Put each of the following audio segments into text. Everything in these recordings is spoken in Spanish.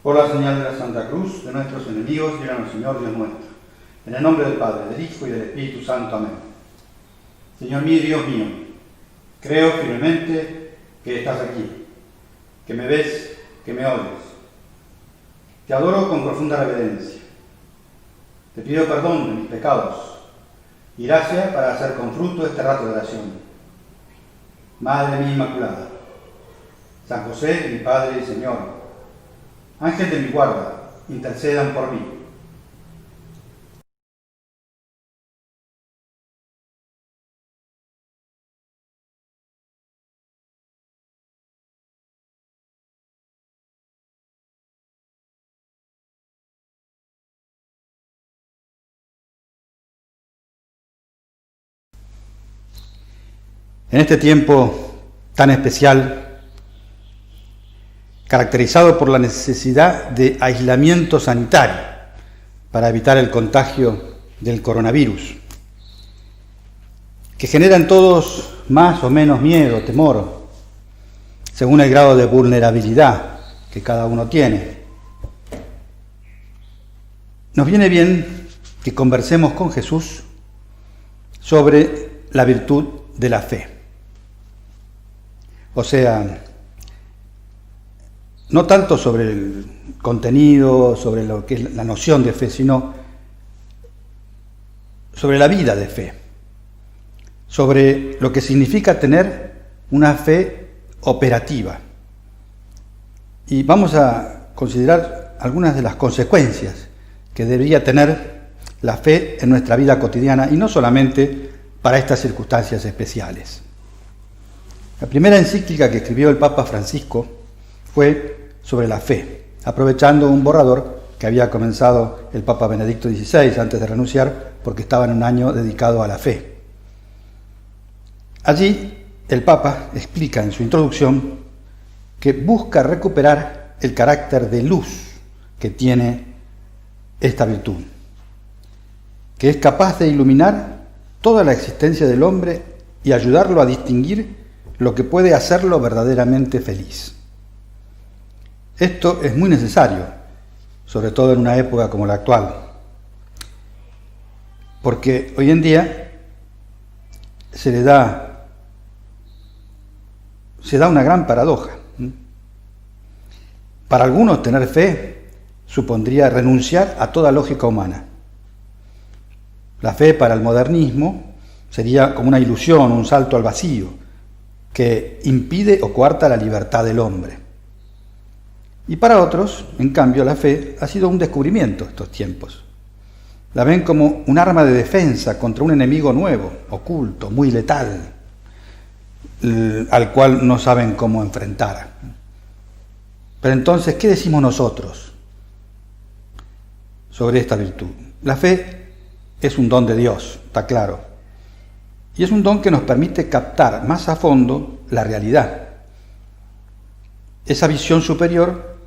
Por la señal de la Santa Cruz de nuestros enemigos, líbranos, Señor Dios nuestro. En el nombre del Padre, del Hijo y del Espíritu Santo. Amén. Señor mío y Dios mío, creo firmemente que estás aquí, que me ves, que me oyes. Te adoro con profunda reverencia. Te pido perdón de mis pecados y gracia para hacer con fruto este rato de oración. Madre mía Inmaculada, San José, mi Padre y Señor, Ángel de mi guarda, intercedan por mí. En este tiempo tan especial, caracterizado por la necesidad de aislamiento sanitario para evitar el contagio del coronavirus, que genera en todos más o menos miedo, temor, según el grado de vulnerabilidad que cada uno tiene. Nos viene bien que conversemos con Jesús sobre la virtud de la fe. O sea, no tanto sobre el contenido, sobre lo que es la noción de fe, sino sobre la vida de fe, sobre lo que significa tener una fe operativa. Y vamos a considerar algunas de las consecuencias que debería tener la fe en nuestra vida cotidiana y no solamente para estas circunstancias especiales. La primera encíclica que escribió el Papa Francisco fue sobre la fe, aprovechando un borrador que había comenzado el Papa Benedicto XVI antes de renunciar, porque estaba en un año dedicado a la fe. Allí el Papa explica en su introducción que busca recuperar el carácter de luz que tiene esta virtud, que es capaz de iluminar toda la existencia del hombre y ayudarlo a distinguir lo que puede hacerlo verdaderamente feliz. Esto es muy necesario, sobre todo en una época como la actual, porque hoy en día se da una gran paradoja. Para algunos tener fe supondría renunciar a toda lógica humana. La fe para el modernismo sería como una ilusión, un salto al vacío, que impide o coarta la libertad del hombre. Y para otros, en cambio, la fe ha sido un descubrimiento estos tiempos. La ven como un arma de defensa contra un enemigo nuevo, oculto, muy letal, al cual no saben cómo enfrentar. Pero entonces, ¿qué decimos nosotros sobre esta virtud? La fe es un don de Dios, está claro. Y es un don que nos permite captar más a fondo la realidad. Esa visión superior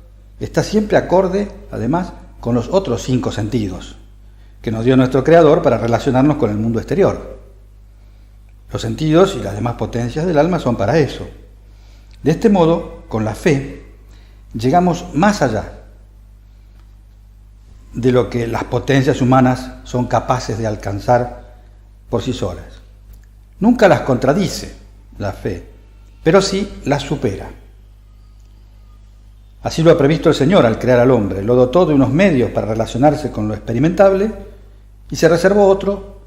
está siempre acorde, además, con los otros 5 sentidos que nos dio nuestro Creador para relacionarnos con el mundo exterior. Los sentidos y las demás potencias del alma son para eso. De este modo, con la fe, llegamos más allá de lo que las potencias humanas son capaces de alcanzar por sí solas. Nunca las contradice la fe, pero sí las supera. Así lo ha previsto el Señor al crear al hombre. Lo dotó de unos medios para relacionarse con lo experimentable y se reservó otro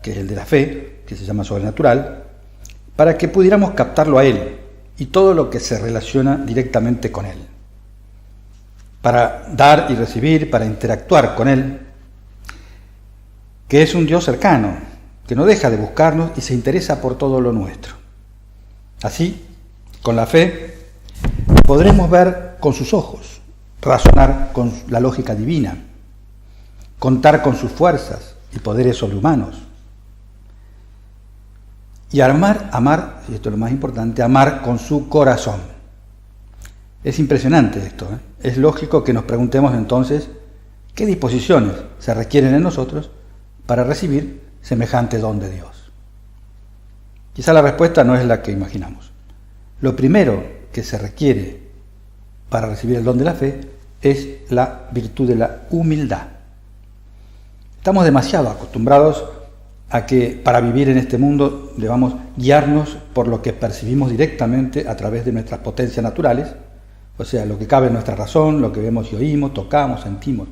que es el de la fe, que se llama sobrenatural, para que pudiéramos captarlo a Él y todo lo que se relaciona directamente con Él. Para dar y recibir, para interactuar con Él, que es un Dios cercano, que no deja de buscarnos y se interesa por todo lo nuestro. Así, con la fe, podremos ver con sus ojos, razonar con la lógica divina, contar con sus fuerzas y poderes sobrehumanos, y amar, y esto es lo más importante, amar con su corazón. Es impresionante esto, ¿eh? Es lógico que nos preguntemos entonces qué disposiciones se requieren en nosotros para recibir semejante don de Dios. Quizá la respuesta no es la que imaginamos. Lo primero que se requiere para recibir el don de la fe es la virtud de la humildad. Estamos demasiado acostumbrados a que para vivir en este mundo debamos guiarnos por lo que percibimos directamente a través de nuestras potencias naturales, o sea, lo que cabe en nuestra razón, lo que vemos y oímos, tocamos, sentimos.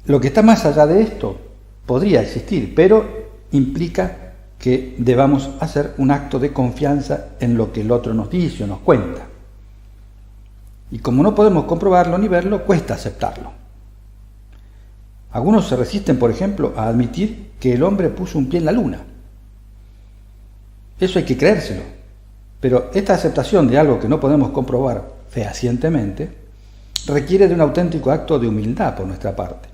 Lo que está más allá de esto podría existir, pero implica que debamos hacer un acto de confianza en lo que el otro nos dice o nos cuenta. Y como no podemos comprobarlo ni verlo, cuesta aceptarlo. Algunos se resisten, por ejemplo, a admitir que el hombre puso un pie en la luna. Eso hay que creérselo. Pero esta aceptación de algo que no podemos comprobar fehacientemente requiere de un auténtico acto de humildad por nuestra parte.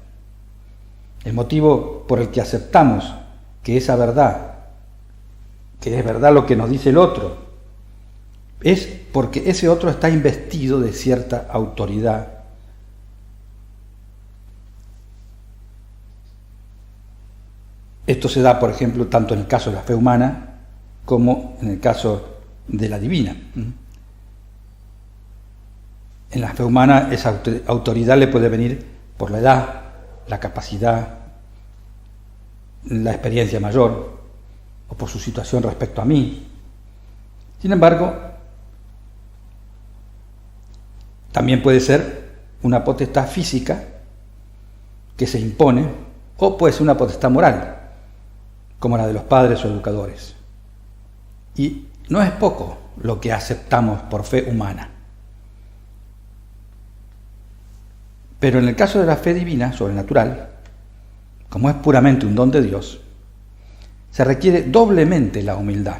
El motivo por el que aceptamos que esa verdad, que es verdad lo que nos dice el otro, es porque ese otro está investido de cierta autoridad. Esto se da, por ejemplo, tanto en el caso de la fe humana como en el caso de la divina. En la fe humana esa autoridad le puede venir por la edad, la capacidad, la experiencia mayor, o por su situación respecto a mí. Sin embargo, también puede ser una potestad física que se impone, o puede ser una potestad moral, como la de los padres o educadores. Y no es poco lo que aceptamos por fe humana. Pero en el caso de la fe divina, sobrenatural, como es puramente un don de Dios, se requiere doblemente la humildad.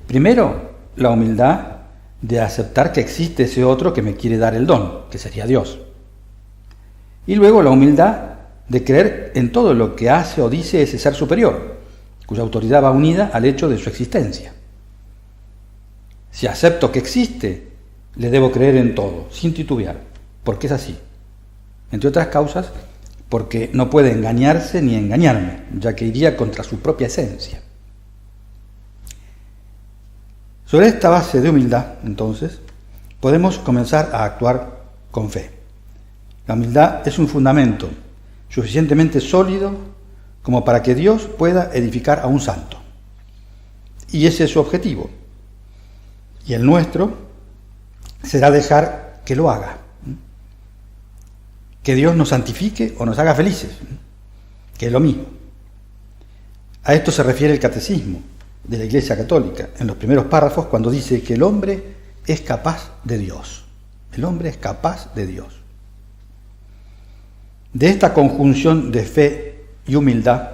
Primero, la humildad de aceptar que existe ese otro que me quiere dar el don, que sería Dios. Y luego la humildad de creer en todo lo que hace o dice ese ser superior, cuya autoridad va unida al hecho de su existencia. Si acepto que existe, le debo creer en todo, sin titubear, porque es así. Entre otras causas, porque no puede engañarse ni engañarme, ya que iría contra su propia esencia. Sobre esta base de humildad, entonces, podemos comenzar a actuar con fe. La humildad es un fundamento suficientemente sólido como para que Dios pueda edificar a un santo. Y ese es su objetivo. Y el nuestro será dejar que lo haga. Que Dios nos santifique o nos haga felices, que es lo mismo. A esto se refiere el Catecismo de la Iglesia Católica, en los primeros párrafos, cuando dice que el hombre es capaz de Dios. El hombre es capaz de Dios. De esta conjunción de fe y humildad,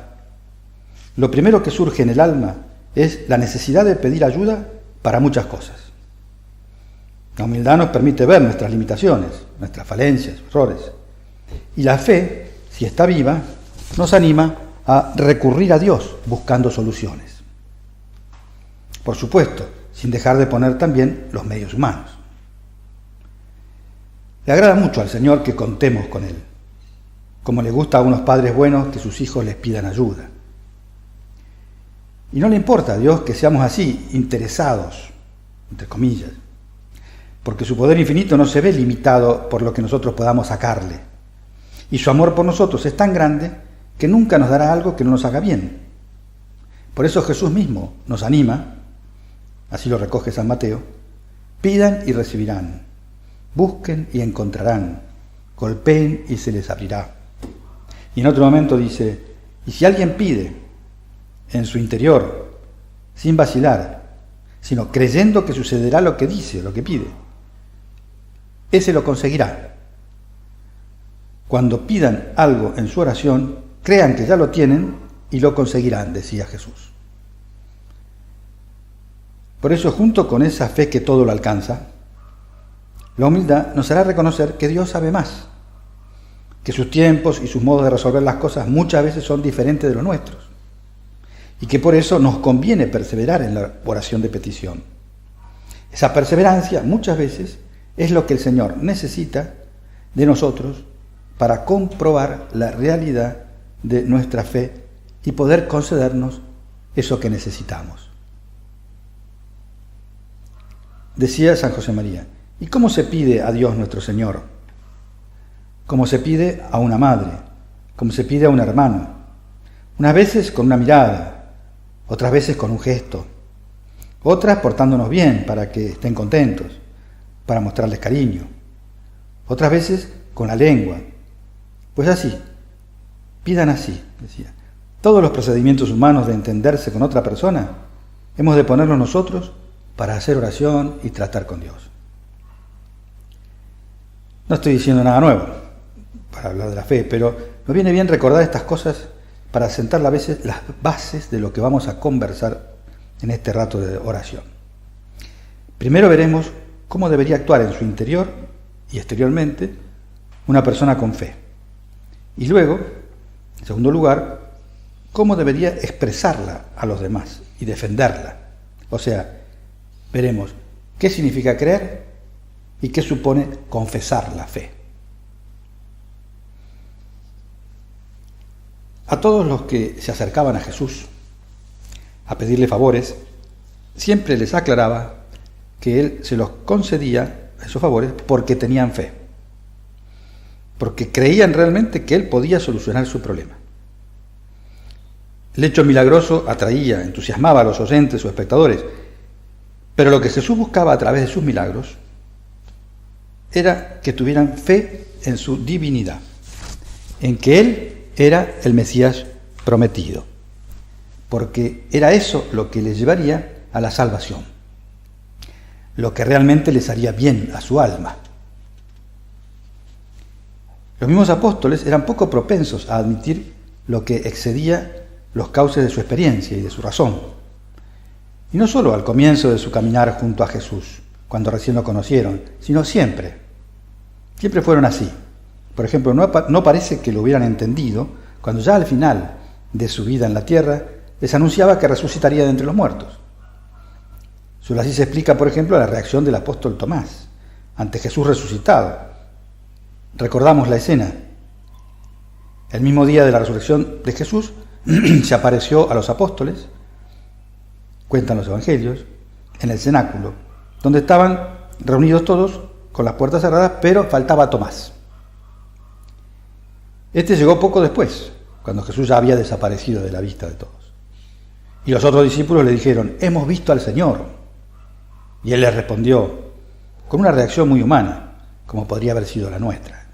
lo primero que surge en el alma es la necesidad de pedir ayuda para muchas cosas. La humildad nos permite ver nuestras limitaciones, nuestras falencias, errores. Y la fe, si está viva, nos anima a recurrir a Dios buscando soluciones. Por supuesto, sin dejar de poner también los medios humanos. Le agrada mucho al Señor que contemos con Él, como le gusta a unos padres buenos que sus hijos les pidan ayuda. Y no le importa a Dios que seamos así, interesados, entre comillas, porque su poder infinito no se ve limitado por lo que nosotros podamos sacarle. Y su amor por nosotros es tan grande que nunca nos dará algo que no nos haga bien. Por eso Jesús mismo nos anima, así lo recoge San Mateo: pidan y recibirán, busquen y encontrarán, golpeen y se les abrirá. Y en otro momento dice: y si alguien pide en su interior, sin vacilar, sino creyendo que sucederá lo que dice, lo que pide, ese lo conseguirá. Cuando pidan algo en su oración, crean que ya lo tienen y lo conseguirán, decía Jesús. Por eso, junto con esa fe que todo lo alcanza, la humildad nos hará reconocer que Dios sabe más, que sus tiempos y sus modos de resolver las cosas muchas veces son diferentes de los nuestros, y que por eso nos conviene perseverar en la oración de petición. Esa perseverancia muchas veces es lo que el Señor necesita de nosotros para comprobar la realidad de nuestra fe y poder concedernos eso que necesitamos. Decía San José María: ¿Y cómo se pide a Dios nuestro Señor? Como se pide a una madre, como se pide a un hermano. Unas veces con una mirada, otras veces con un gesto, otras portándonos bien para que estén contentos, para mostrarles cariño. Otras veces con la lengua. Pues así, pidan así, decía. Todos los procedimientos humanos de entenderse con otra persona, hemos de ponerlos nosotros para hacer oración y tratar con Dios. No estoy diciendo nada nuevo para hablar de la fe, pero nos viene bien recordar estas cosas para sentar las bases de lo que vamos a conversar en este rato de oración. Primero veremos cómo debería actuar en su interior y exteriormente una persona con fe. Y luego, en segundo lugar, cómo debería expresarla a los demás y defenderla. O sea, veremos qué significa creer y qué supone confesar la fe. A todos los que se acercaban a Jesús a pedirle favores, siempre les aclaraba que Él se los concedía, esos favores, porque tenían fe, porque creían realmente que Él podía solucionar su problema. El hecho milagroso atraía, entusiasmaba a los oyentes o espectadores, pero lo que Jesús buscaba a través de sus milagros era que tuvieran fe en su divinidad, en que Él era el Mesías prometido, porque era eso lo que les llevaría a la salvación, lo que realmente les haría bien a su alma. Los mismos apóstoles eran poco propensos a admitir lo que excedía los cauces de su experiencia y de su razón. Y no solo al comienzo de su caminar junto a Jesús, cuando recién lo conocieron, sino siempre. Siempre fueron así. Por ejemplo, no parece que lo hubieran entendido cuando ya al final de su vida en la tierra les anunciaba que resucitaría de entre los muertos. Solo así se explica, por ejemplo, la reacción del apóstol Tomás ante Jesús resucitado. Recordamos la escena. El mismo día de la resurrección de Jesús se apareció a los apóstoles, cuentan los evangelios, en el cenáculo, donde estaban reunidos todos con las puertas cerradas, pero faltaba Tomás. Este llegó poco después, cuando Jesús ya había desaparecido de la vista de todos. Y los otros discípulos le dijeron: hemos visto al Señor. Y él les respondió con una reacción muy humana, como podría haber sido la nuestra: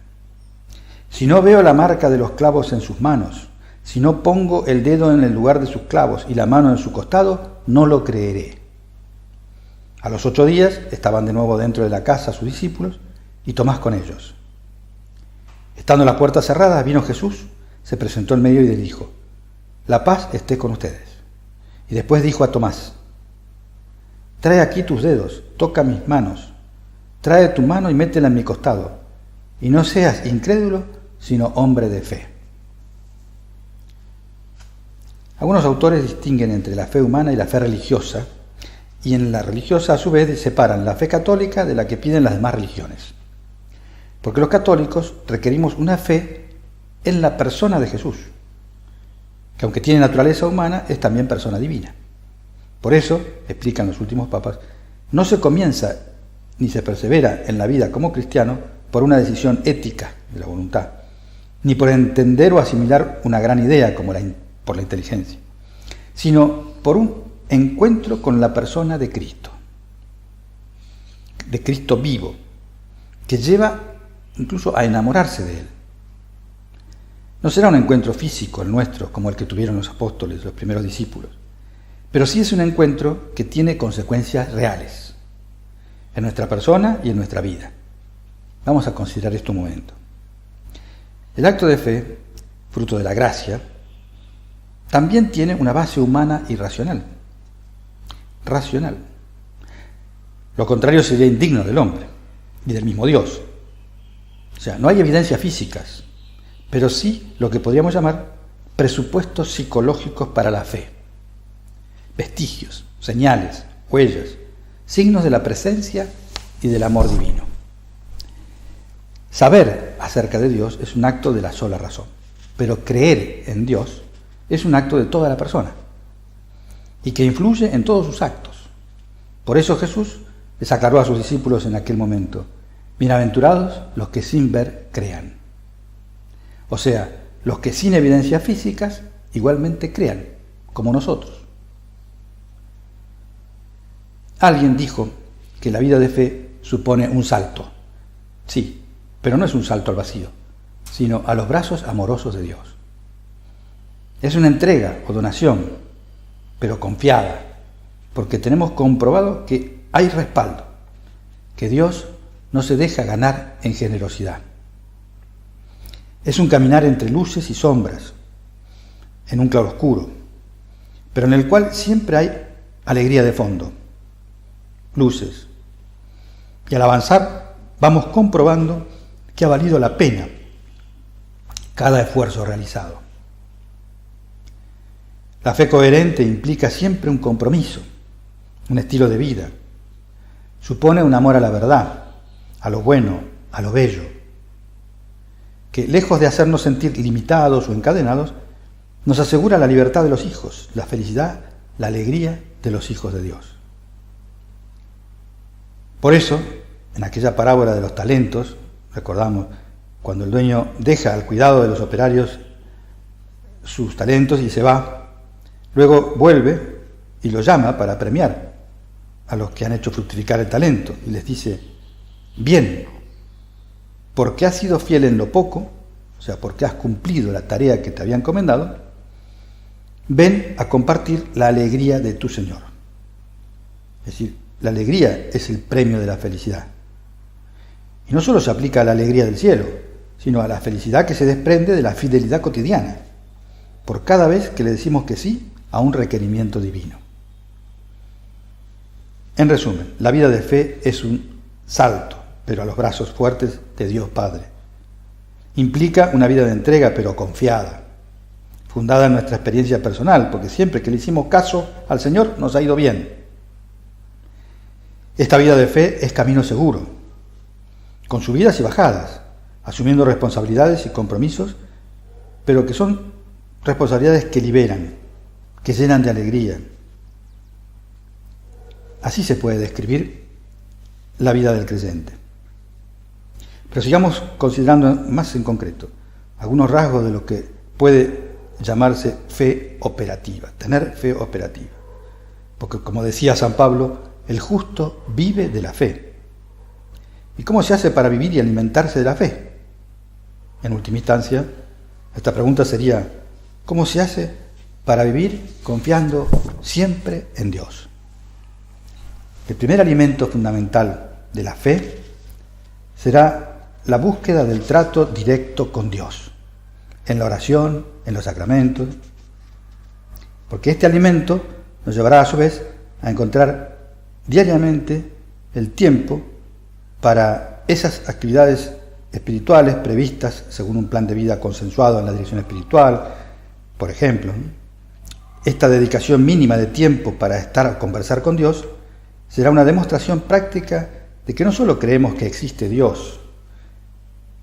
si no veo la marca de los clavos en sus manos, si no pongo el dedo en el lugar de sus clavos y la mano en su costado, no lo creeré. A los 8 días estaban de nuevo dentro de la casa sus discípulos y Tomás con ellos. Estando las puertas cerradas, vino Jesús, se presentó en medio y le dijo: la paz esté con ustedes. Y después dijo a Tomás: trae aquí tus dedos, toca mis manos, trae tu mano y métela en mi costado, y no seas incrédulo, sino hombre de fe. Algunos autores distinguen entre la fe humana y la fe religiosa, y en la religiosa a su vez separan la fe católica de la que piden las demás religiones. Porque los católicos requerimos una fe en la persona de Jesús, que aunque tiene naturaleza humana, es también persona divina. Por eso, explican los últimos papas, no se comienza ni se persevera en la vida como cristiano por una decisión ética de la voluntad, ni por entender o asimilar una gran idea como por la inteligencia, sino por un encuentro con la persona de Cristo vivo, que lleva incluso a enamorarse de Él. No será un encuentro físico el nuestro, como el que tuvieron los apóstoles, los primeros discípulos, pero sí es un encuentro que tiene consecuencias reales en nuestra persona y en nuestra vida. Vamos a considerar esto un momento. El acto de fe, fruto de la gracia, también tiene una base humana y racional. Lo contrario sería indigno del hombre y del mismo Dios. O sea, no hay evidencias físicas, pero sí lo que podríamos llamar presupuestos psicológicos para la fe. Vestigios, señales, huellas, signos de la presencia y del amor divino. Saber acerca de Dios es un acto de la sola razón, pero creer en Dios es un acto de toda la persona y que influye en todos sus actos. Por eso Jesús les aclaró a sus discípulos en aquel momento: bienaventurados los que sin ver crean. O sea, los que sin evidencias físicas igualmente crean, como nosotros. Alguien dijo que la vida de fe supone un salto. Sí, pero no es un salto al vacío, sino a los brazos amorosos de Dios. Es una entrega o donación, pero confiada, porque tenemos comprobado que hay respaldo, que Dios no se deja ganar en generosidad. Es un caminar entre luces y sombras, en un claroscuro, pero en el cual siempre hay alegría de fondo, luces. Y al avanzar vamos comprobando que ha valido la pena cada esfuerzo realizado. La fe coherente implica siempre un compromiso, un estilo de vida. Supone un amor a la verdad, a lo bueno, a lo bello, que lejos de hacernos sentir limitados o encadenados, nos asegura la libertad de los hijos, la felicidad, la alegría de los hijos de Dios. Por eso, en aquella parábola de los talentos, recordamos, cuando el dueño deja al cuidado de los operarios sus talentos y se va, luego vuelve y los llama para premiar a los que han hecho fructificar el talento y les dice: bien, porque has sido fiel en lo poco, o sea, porque has cumplido la tarea que te había encomendado, ven a compartir la alegría de tu Señor. Es decir, la alegría es el premio de la felicidad. Y no solo se aplica a la alegría del cielo, sino a la felicidad que se desprende de la fidelidad cotidiana, por cada vez que le decimos que sí a un requerimiento divino. En resumen, la vida de fe es un salto, pero a los brazos fuertes de Dios Padre. Implica una vida de entrega, pero confiada, fundada en nuestra experiencia personal, porque siempre que le hicimos caso al Señor nos ha ido bien. Esta vida de fe es camino seguro, con subidas y bajadas, asumiendo responsabilidades y compromisos, pero que son responsabilidades que liberan, que llenan de alegría. Así se puede describir la vida del creyente. Pero sigamos considerando más en concreto algunos rasgos de lo que puede llamarse fe operativa, tener fe operativa. Porque, como decía San Pablo, el justo vive de la fe. ¿Y cómo se hace para vivir y alimentarse de la fe? En última instancia, esta pregunta sería: ¿cómo se hace para vivir confiando siempre en Dios? El primer alimento fundamental de la fe será la búsqueda del trato directo con Dios, en la oración, en los sacramentos, porque este alimento nos llevará a su vez a encontrar diariamente el tiempo para esas actividades espirituales previstas según un plan de vida consensuado en la dirección espiritual. Por ejemplo, esta dedicación mínima de tiempo para estar a conversar con Dios será una demostración práctica de que no solo creemos que existe Dios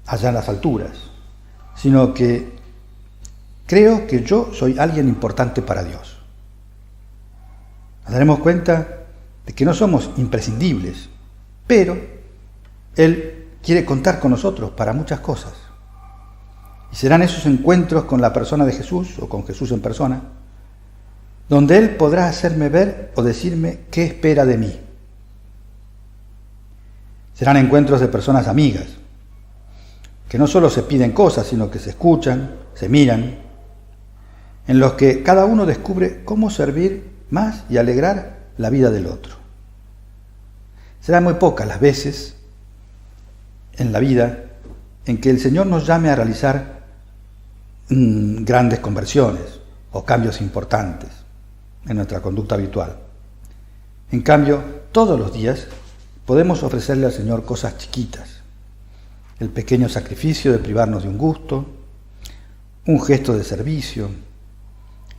allá en las alturas, sino que creo que yo soy alguien importante para Dios. Nos daremos cuenta de que no somos imprescindibles, pero Él quiere contar con nosotros para muchas cosas. Y serán esos encuentros con la persona de Jesús o con Jesús en persona, donde Él podrá hacerme ver o decirme qué espera de mí. Serán encuentros de personas amigas, que no solo se piden cosas, sino que se escuchan, se miran, en los que cada uno descubre cómo servir más y alegrar la vida del otro. Serán muy pocas las veces en la vida en que el Señor nos llame a realizar grandes conversiones o cambios importantes en nuestra conducta habitual. En cambio, todos los días podemos ofrecerle al Señor cosas chiquitas: el pequeño sacrificio de privarnos de un gusto, un gesto de servicio,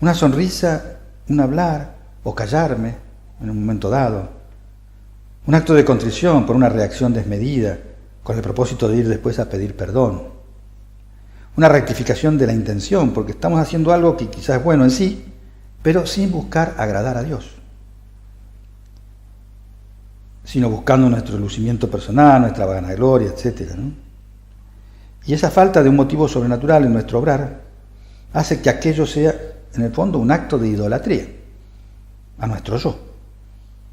una sonrisa, un hablar o callarme en un momento dado, un acto de contrición por una reacción desmedida con el propósito de ir después a pedir perdón, una rectificación de la intención porque estamos haciendo algo que quizás es bueno en sí, pero sin buscar agradar a Dios. sino buscando nuestro lucimiento personal, nuestra vanagloria, etc., ¿no? Y esa falta de un motivo sobrenatural en nuestro obrar hace que aquello sea, en el fondo, un acto de idolatría a nuestro yo,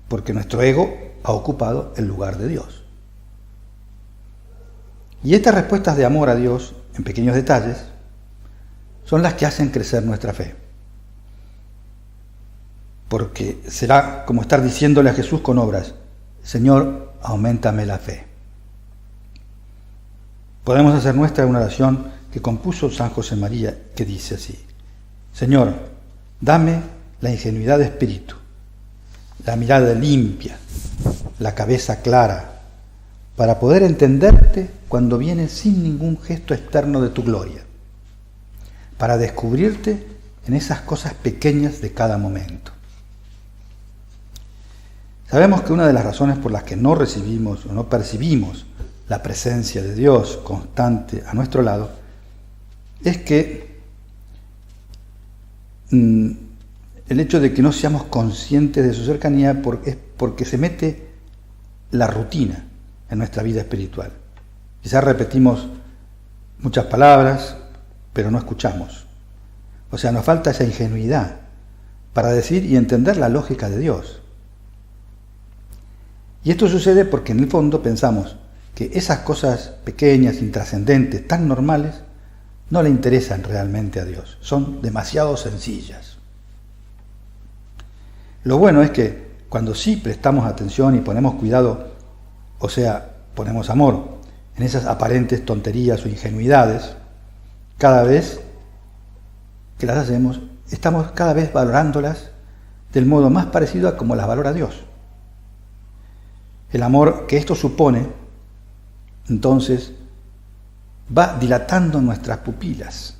porque nuestro ego ha ocupado el lugar de Dios. Y estas respuestas de amor a Dios, en pequeños detalles, son las que hacen crecer nuestra fe. Porque será como estar diciéndole a Jesús con obras: Señor, auméntame la fe. Podemos hacer nuestra una oración que compuso San José María, que dice así: Señor, dame la ingenuidad de espíritu, la mirada limpia, la cabeza clara, para poder entenderte cuando vienes sin ningún gesto externo de tu gloria, para descubrirte en esas cosas pequeñas de cada momento. Sabemos que una de las razones por las que no recibimos o no percibimos la presencia de Dios constante a nuestro lado es que el hecho de que no seamos conscientes de su cercanía es porque se mete la rutina en nuestra vida espiritual. Quizás repetimos muchas palabras, pero no escuchamos. O sea, nos falta esa ingenuidad para decir y entender la lógica de Dios. Y esto sucede porque en el fondo pensamos que esas cosas pequeñas, intrascendentes, tan normales, no le interesan realmente a Dios. Son demasiado sencillas. Lo bueno es que cuando sí prestamos atención y ponemos cuidado, o sea, ponemos amor en esas aparentes tonterías o ingenuidades, cada vez que las hacemos, estamos cada vez valorándolas del modo más parecido a como las valora Dios. El amor que esto supone, entonces, va dilatando nuestras pupilas.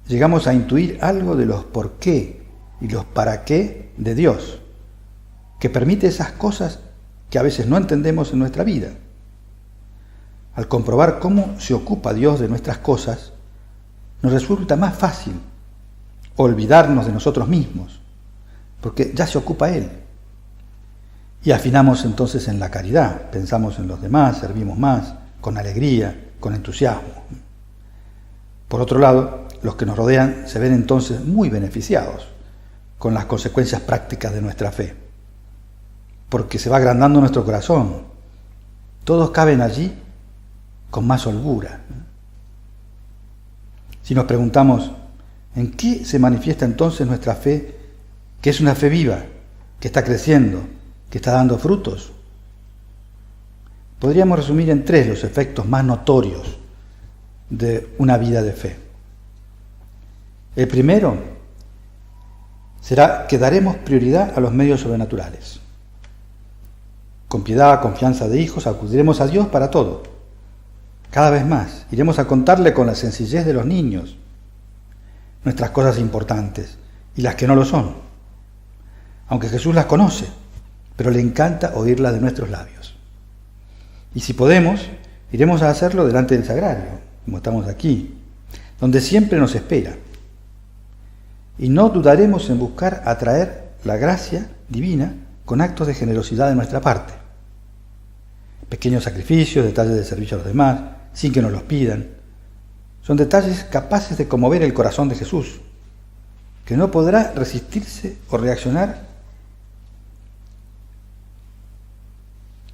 Llegamos a intuir algo de los por qué y los para qué de Dios, que permite esas cosas que a veces no entendemos en nuestra vida. Al comprobar cómo se ocupa Dios de nuestras cosas, nos resulta más fácil olvidarnos de nosotros mismos, porque ya se ocupa Él. Y afinamos entonces en la caridad, pensamos en los demás, servimos más, con alegría, con entusiasmo. Por otro lado, los que nos rodean se ven entonces muy beneficiados con las consecuencias prácticas de nuestra fe, porque se va agrandando nuestro corazón. Todos caben allí con más holgura. Si nos preguntamos, ¿en qué se manifiesta entonces nuestra fe, que es una fe viva, que está creciendo, que está dando frutos? Podríamos resumir en 3 los efectos más notorios de una vida de fe. El primero será que daremos prioridad a los medios sobrenaturales. Con piedad, confianza de hijos, acudiremos a Dios para todo. Cada vez más iremos a contarle con la sencillez de los niños nuestras cosas importantes y las que no lo son, aunque Jesús las conoce, pero le encanta oírlas de nuestros labios. Y si podemos, iremos a hacerlo delante del sagrario, como estamos aquí, donde siempre nos espera. Y no dudaremos en buscar atraer la gracia divina con actos de generosidad de nuestra parte. Pequeños sacrificios, detalles de servicio a los demás, sin que nos los pidan, son detalles capaces de conmover el corazón de Jesús, que no podrá resistirse o reaccionar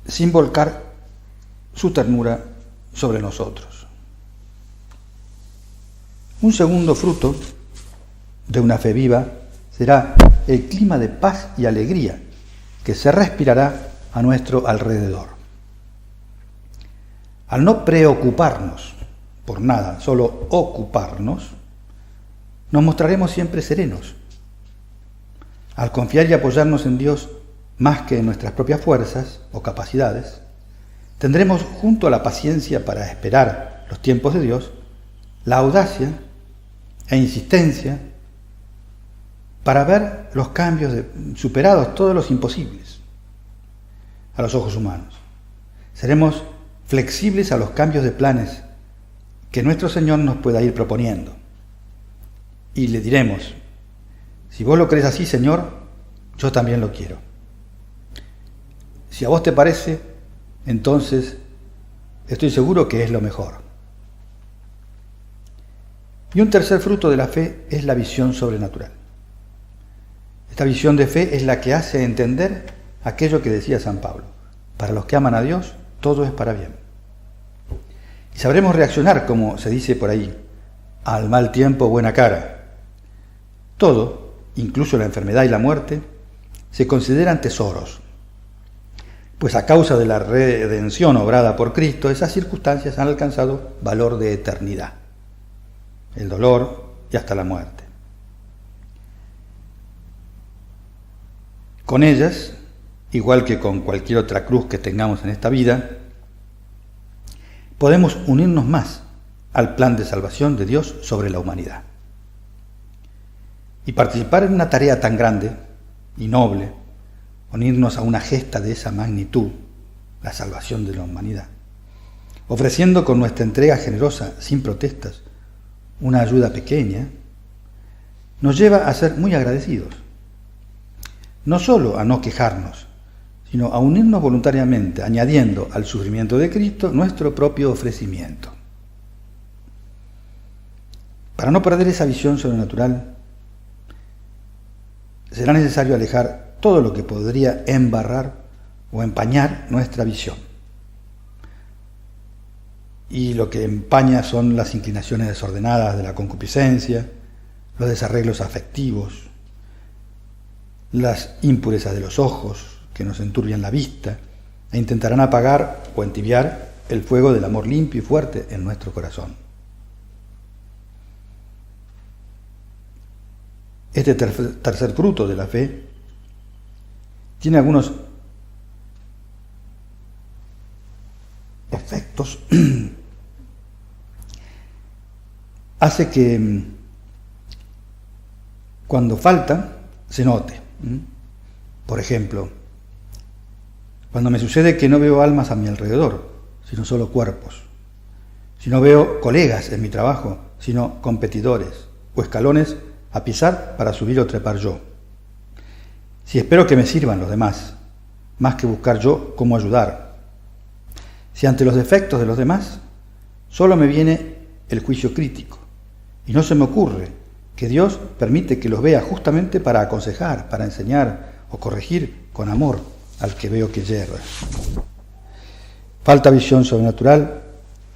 sin volcar su ternura sobre nosotros. Un segundo fruto de una fe viva será el clima de paz y alegría que se respirará a nuestro alrededor. Al no preocuparnos por nada, solo ocuparnos, nos mostraremos siempre serenos. Al confiar y apoyarnos en Dios más que en nuestras propias fuerzas o capacidades, tendremos junto a la paciencia para esperar los tiempos de Dios, la audacia e insistencia para ver los cambios superados todos los imposibles a los ojos humanos. Seremos flexibles a los cambios de planes que nuestro Señor nos pueda ir proponiendo. Y le diremos, si vos lo crees así, Señor, yo también lo quiero. Si a vos te parece, entonces estoy seguro que es lo mejor. Y un tercer fruto de la fe es la visión sobrenatural. Esta visión de fe es la que hace entender aquello que decía San Pablo: para los que aman a Dios, todo es para bien. Y sabremos reaccionar, como se dice por ahí, al mal tiempo buena cara. Todo, incluso la enfermedad y la muerte, se consideran tesoros, pues a causa de la redención obrada por Cristo, esas circunstancias han alcanzado valor de eternidad, el dolor y hasta la muerte. Con ellas, igual que con cualquier otra cruz que tengamos en esta vida, podemos unirnos más al plan de salvación de Dios sobre la humanidad. Y participar en una tarea tan grande y noble, unirnos a una gesta de esa magnitud, la salvación de la humanidad, ofreciendo con nuestra entrega generosa, sin protestas, una ayuda pequeña, nos lleva a ser muy agradecidos. No solo a no quejarnos, sino a unirnos voluntariamente, añadiendo al sufrimiento de Cristo nuestro propio ofrecimiento. Para no perder esa visión sobrenatural, será necesario alejar todo lo que podría embarrar o empañar nuestra visión. Y lo que empaña son las inclinaciones desordenadas de la concupiscencia, los desarreglos afectivos, las impurezas de los ojos que nos enturbian la vista e intentarán apagar o entibiar el fuego del amor limpio y fuerte en nuestro corazón. Este tercer fruto de la fe tiene algunos efectos. Hace que cuando falta se note. Por ejemplo, cuando me sucede que no veo almas a mi alrededor, sino solo cuerpos. Si no veo colegas en mi trabajo, sino competidores o escalones a pisar para subir o trepar yo. Si espero que me sirvan los demás, más que buscar yo cómo ayudar. Si ante los defectos de los demás solo me viene el juicio crítico y no se me ocurre que Dios permite que los vea justamente para aconsejar, para enseñar o corregir con amor al que veo que yerra. Falta visión sobrenatural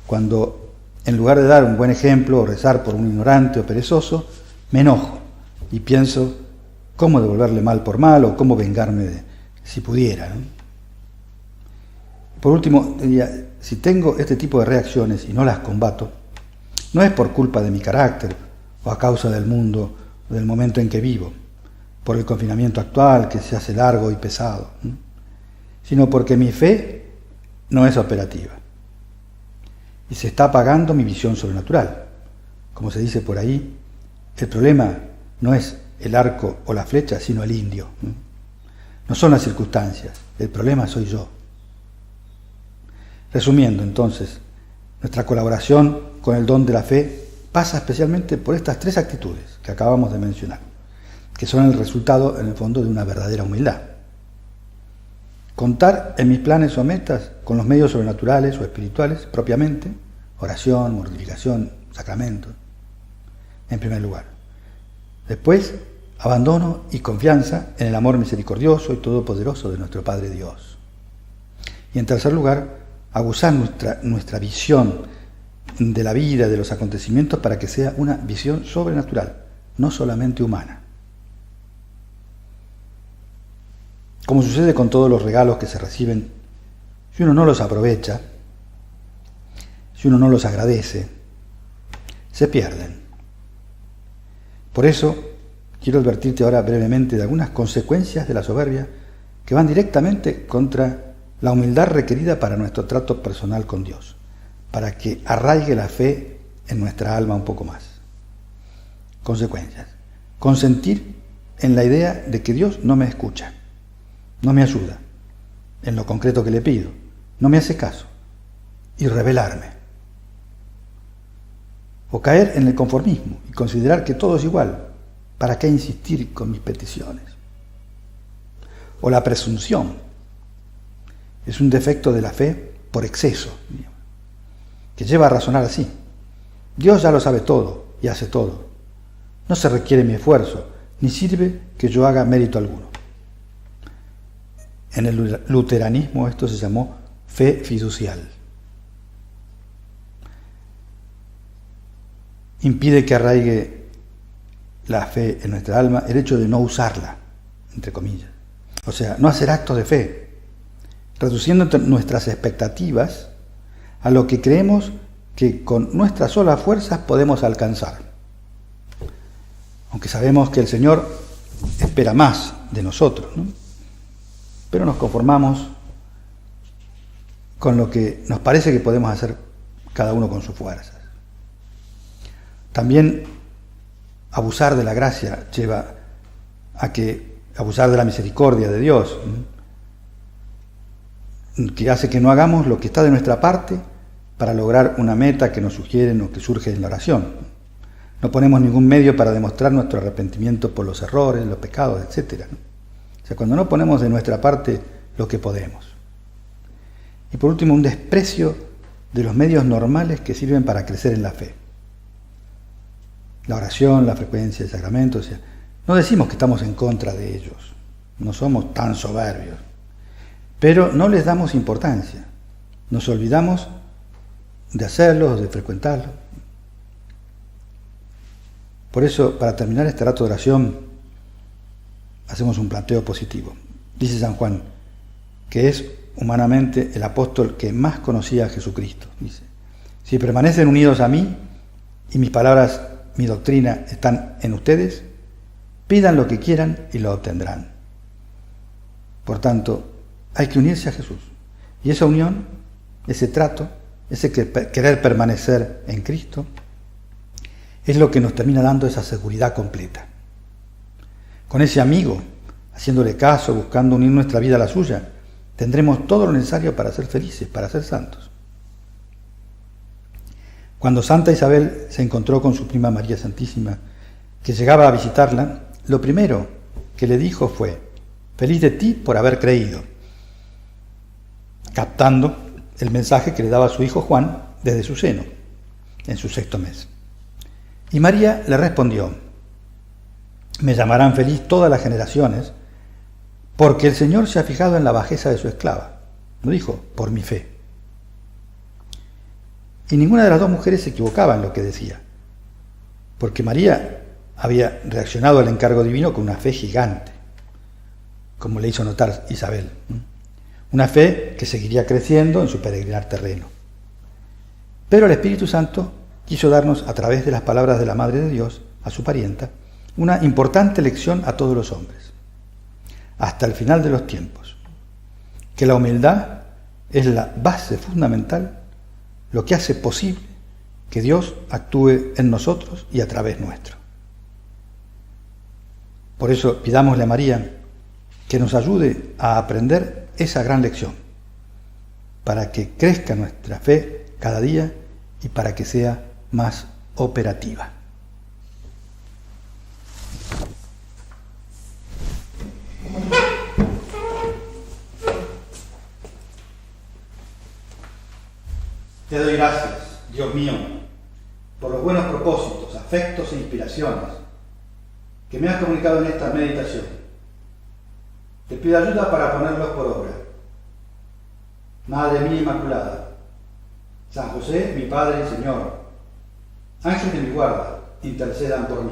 cuando, en lugar de dar un buen ejemplo o rezar por un ignorante o perezoso, me enojo y pienso cómo devolverle mal por mal o cómo vengarme si pudiera, ¿no? Por último, diría, si tengo este tipo de reacciones y no las combato, no es por culpa de mi carácter o a causa del mundo o del momento en que vivo, por el confinamiento actual que se hace largo y pesado, ¿no? Sino porque mi fe no es operativa y se está apagando mi visión sobrenatural. Como se dice por ahí, el problema no es el arco o la flecha, sino el indio. No son las circunstancias, el problema soy yo. Resumiendo, entonces, nuestra colaboración con el don de la fe pasa especialmente por estas tres actitudes que acabamos de mencionar, que son el resultado, en el fondo, de una verdadera humildad. Contar en mis planes o metas con los medios sobrenaturales o espirituales propiamente, oración, mortificación, sacramentos, en primer lugar. Después, abandono y confianza en el amor misericordioso y todopoderoso de nuestro Padre Dios. Y en tercer lugar, aguzar nuestra visión de la vida, de los acontecimientos, para que sea una visión sobrenatural, no solamente humana. Como sucede con todos los regalos que se reciben, si uno no los aprovecha, si uno no los agradece, se pierden. Por eso, quiero advertirte ahora brevemente de algunas consecuencias de la soberbia que van directamente contra la humildad requerida para nuestro trato personal con Dios, para que arraigue la fe en nuestra alma un poco más. Consecuencias. Consentir en la idea de que Dios no me escucha, no me ayuda en lo concreto que le pido, no me hace caso, y rebelarme. O caer en el conformismo y considerar que todo es igual. ¿Para qué insistir con mis peticiones? O la presunción Es un defecto de la fe por exceso, digamos, que lleva a razonar así. Dios ya lo sabe todo y hace todo. No se requiere mi esfuerzo, ni sirve que yo haga mérito alguno. En el luteranismo esto se llamó fe fiducial. Impide que arraigue la fe en nuestra alma el hecho de no usarla, entre comillas. O sea, no hacer actos de fe, reduciendo nuestras expectativas a lo que creemos que con nuestras solas fuerzas podemos alcanzar. Aunque sabemos que el Señor espera más de nosotros, ¿no? Pero nos conformamos con lo que nos parece que podemos hacer cada uno con sus fuerzas. También abusar de la gracia lleva a que abusar de la misericordia de Dios, ¿no? Que hace que no hagamos lo que está de nuestra parte para lograr una meta que nos sugieren o que surge en la oración. No ponemos ningún medio para demostrar nuestro arrepentimiento por los errores, los pecados, etc., ¿no? O sea, cuando no ponemos de nuestra parte lo que podemos. Y por último, un desprecio de los medios normales que sirven para crecer en la fe. La oración, la frecuencia de sacramentos, o sea, no decimos que estamos en contra de ellos, no somos tan soberbios, pero no les damos importancia, nos olvidamos de hacerlos, de frecuentarlos. Por eso, para terminar este rato de oración, hacemos un planteo positivo. Dice San Juan, que es humanamente el apóstol que más conocía a Jesucristo. Dice, si permanecen unidos a mí y mis palabras, mi doctrina están en ustedes, pidan lo que quieran y lo obtendrán. Por tanto, hay que unirse a Jesús. Y esa unión, ese trato, ese querer permanecer en Cristo, es lo que nos termina dando esa seguridad completa. Con ese amigo, haciéndole caso, buscando unir nuestra vida a la suya, tendremos todo lo necesario para ser felices, para ser santos. Cuando Santa Isabel se encontró con su prima María Santísima, que llegaba a visitarla, lo primero que le dijo fue, feliz de ti por haber creído, captando el mensaje que le daba su hijo Juan desde su seno, en su 6º mes. Y María le respondió, me llamarán feliz todas las generaciones, porque el Señor se ha fijado en la bajeza de su esclava. No dijo, por mi fe. Y ninguna de las dos mujeres se equivocaba en lo que decía, porque María había reaccionado al encargo divino con una fe gigante, como le hizo notar Isabel. Una fe que seguiría creciendo en su peregrinar terreno. Pero el Espíritu Santo quiso darnos, a través de las palabras de la Madre de Dios, a su parienta, una importante lección a todos los hombres, hasta el final de los tiempos, que la humildad es la base fundamental, lo que hace posible que Dios actúe en nosotros y a través nuestro. Por eso pidámosle a María que nos ayude a aprender esa gran lección, para que crezca nuestra fe cada día y para que sea más operativa. Te doy gracias, Dios mío, por los buenos propósitos, afectos e inspiraciones que me has comunicado en esta meditación. Te pido ayuda para ponerlos por obra. Madre mía Inmaculada, San José, mi Padre y Señor, ángel de mi guarda, intercedan por mí.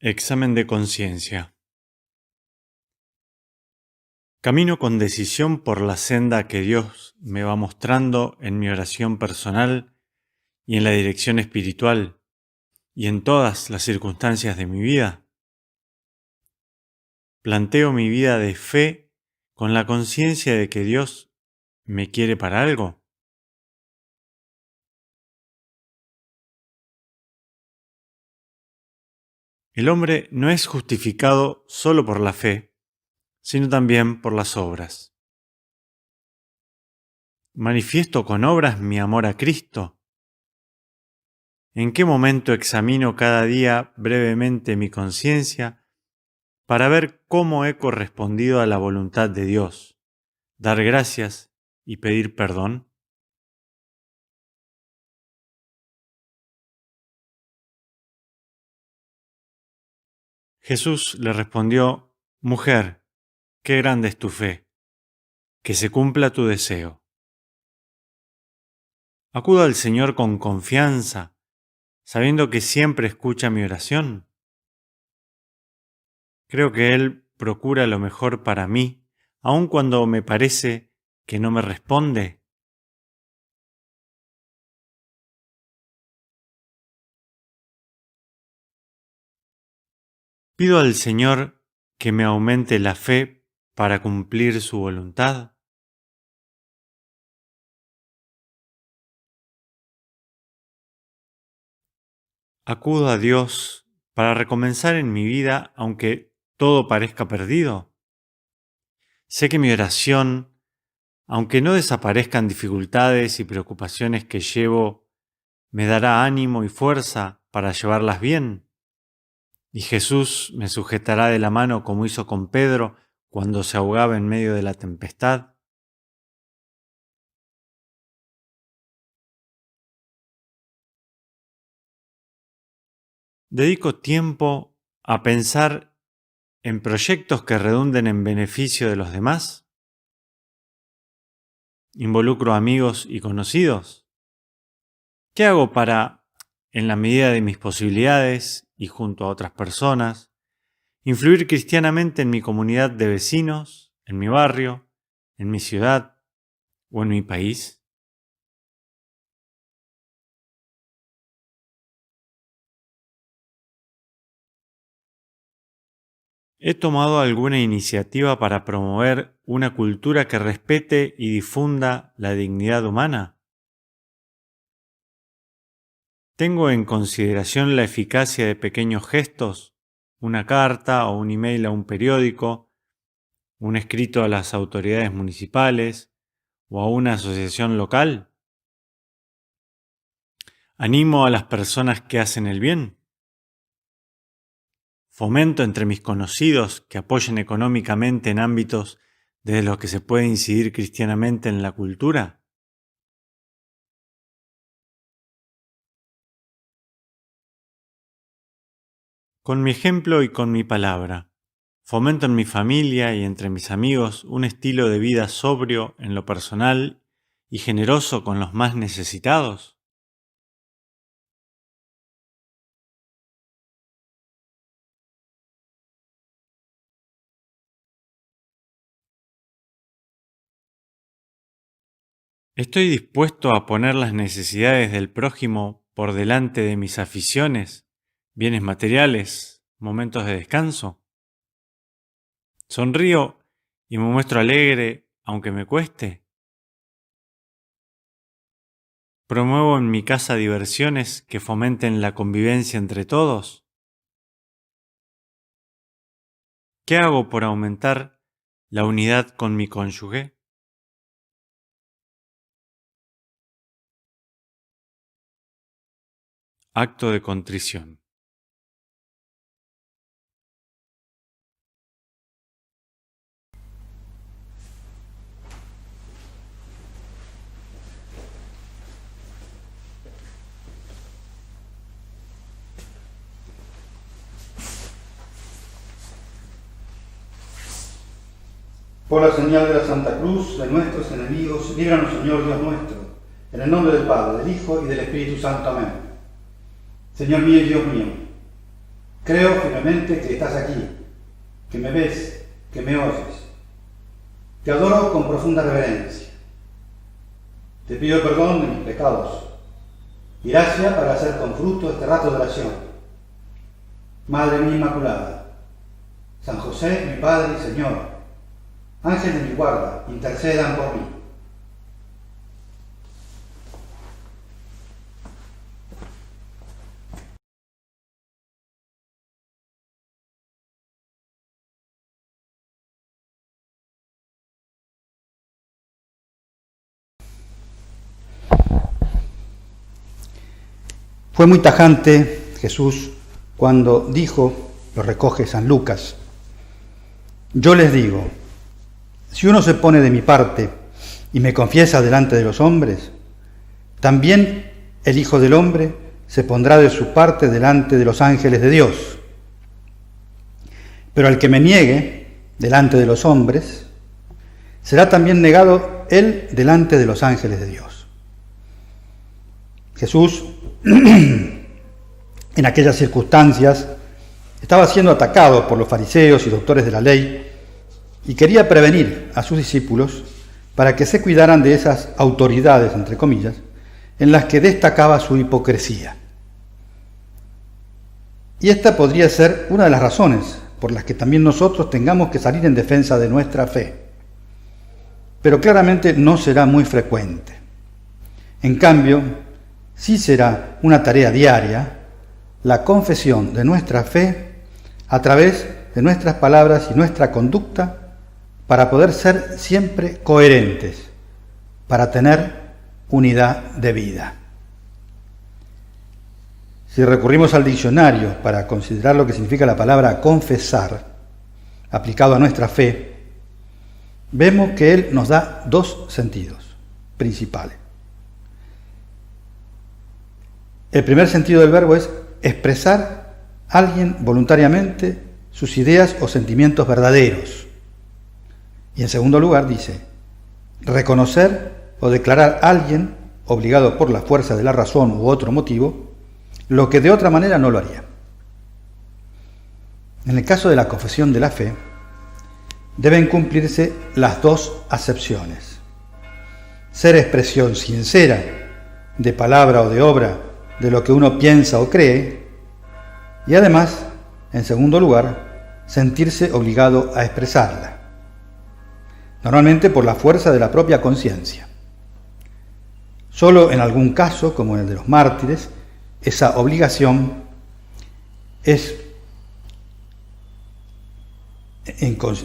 Examen de conciencia. Camino con decisión por la senda que Dios me va mostrando en mi oración personal y en la dirección espiritual y en todas las circunstancias de mi vida. Planteo mi vida de fe con la conciencia de que Dios me quiere para algo. El hombre no es justificado solo por la fe, sino también por las obras. manifiesto con obras mi amor a Cristo? ¿En qué momento examino cada día brevemente mi conciencia para ver cómo he correspondido a la voluntad de Dios, dar gracias y pedir perdón? Jesús le respondió: Mujer, qué grande es tu fe, que se cumpla tu deseo. Acudo al Señor con confianza, sabiendo que siempre escucha mi oración. Creo que Él procura lo mejor para mí, aun cuando me parece que no me responde. Pido al Señor que me aumente la fe para cumplir su voluntad. Acudo a Dios para recomenzar en mi vida aunque todo parezca perdido. Sé que mi oración, aunque no desaparezcan dificultades y preocupaciones que llevo, me dará ánimo y fuerza para llevarlas bien. Y Jesús me sujetará de la mano como hizo con Pedro cuando se ahogaba en medio de la tempestad. Dedico tiempo a pensar en proyectos que redunden en beneficio de los demás. Involucro amigos y conocidos. ¿Qué hago para, en la medida de mis posibilidades y junto a otras personas, influir cristianamente en mi comunidad de vecinos, en mi barrio, en mi ciudad o en mi país? ¿He tomado alguna iniciativa para promover una cultura que respete y difunda la dignidad humana? ¿Tengo en consideración la eficacia de pequeños gestos, una carta o un email a un periódico, un escrito a las autoridades municipales o a una asociación local? ¿Animo a las personas que hacen el bien? ¿Fomento entre mis conocidos que apoyen económicamente en ámbitos desde los que se puede incidir cristianamente en la cultura? Con mi ejemplo y con mi palabra, fomento en mi familia y entre mis amigos un estilo de vida sobrio en lo personal y generoso con los más necesitados. ¿Estoy dispuesto a poner las necesidades del prójimo por delante de mis aficiones, bienes materiales, momentos de descanso? ¿Sonrío y me muestro alegre aunque me cueste? ¿Promuevo en mi casa diversiones que fomenten la convivencia entre todos? ¿Qué hago por aumentar la unidad con mi cónyuge? Acto de contrición. Por la señal de la Santa Cruz de nuestros enemigos, líbranos, Señor Dios nuestro, en el nombre del Padre, del Hijo y del Espíritu Santo. Amén. Señor mío y Dios mío, creo firmemente que estás aquí, que me ves, que me oyes. Te adoro con profunda reverencia. Te pido perdón de mis pecados y gracia para hacer con fruto este rato de oración. Madre mía Inmaculada, San José, mi Padre y Señor, Ángel de mi guarda, intercedan por mí. Fue muy tajante Jesús cuando dijo, lo recoge San Lucas: yo les digo, si uno se pone de mi parte y me confiesa delante de los hombres, también el Hijo del Hombre se pondrá de su parte delante de los ángeles de Dios. Pero al que me niegue delante de los hombres, será también negado él delante de los ángeles de Dios. Jesús, en aquellas circunstancias, estaba siendo atacado por los fariseos y doctores de la ley y quería prevenir a sus discípulos para que se cuidaran de esas autoridades, entre comillas, en las que destacaba su hipocresía. Y esta podría ser una de las razones por las que también nosotros tengamos que salir en defensa de nuestra fe. Pero claramente no será muy frecuente. En cambio, sí será una tarea diaria la confesión de nuestra fe a través de nuestras palabras y nuestra conducta para poder ser siempre coherentes, para tener unidad de vida. Si recurrimos al diccionario para considerar lo que significa la palabra confesar, aplicado a nuestra fe, vemos que él nos da dos sentidos principales. El primer sentido del verbo es expresar a alguien voluntariamente sus ideas o sentimientos verdaderos. Y en segundo lugar dice, reconocer o declarar a alguien, obligado por la fuerza de la razón u otro motivo, lo que de otra manera no lo haría. En el caso de la confesión de la fe, deben cumplirse las dos acepciones. Ser expresión sincera, de palabra o de obra, de lo que uno piensa o cree, y además, en segundo lugar, sentirse obligado a expresarla, normalmente por la fuerza de la propia conciencia. Solo en algún caso, como en el de los mártires, esa obligación es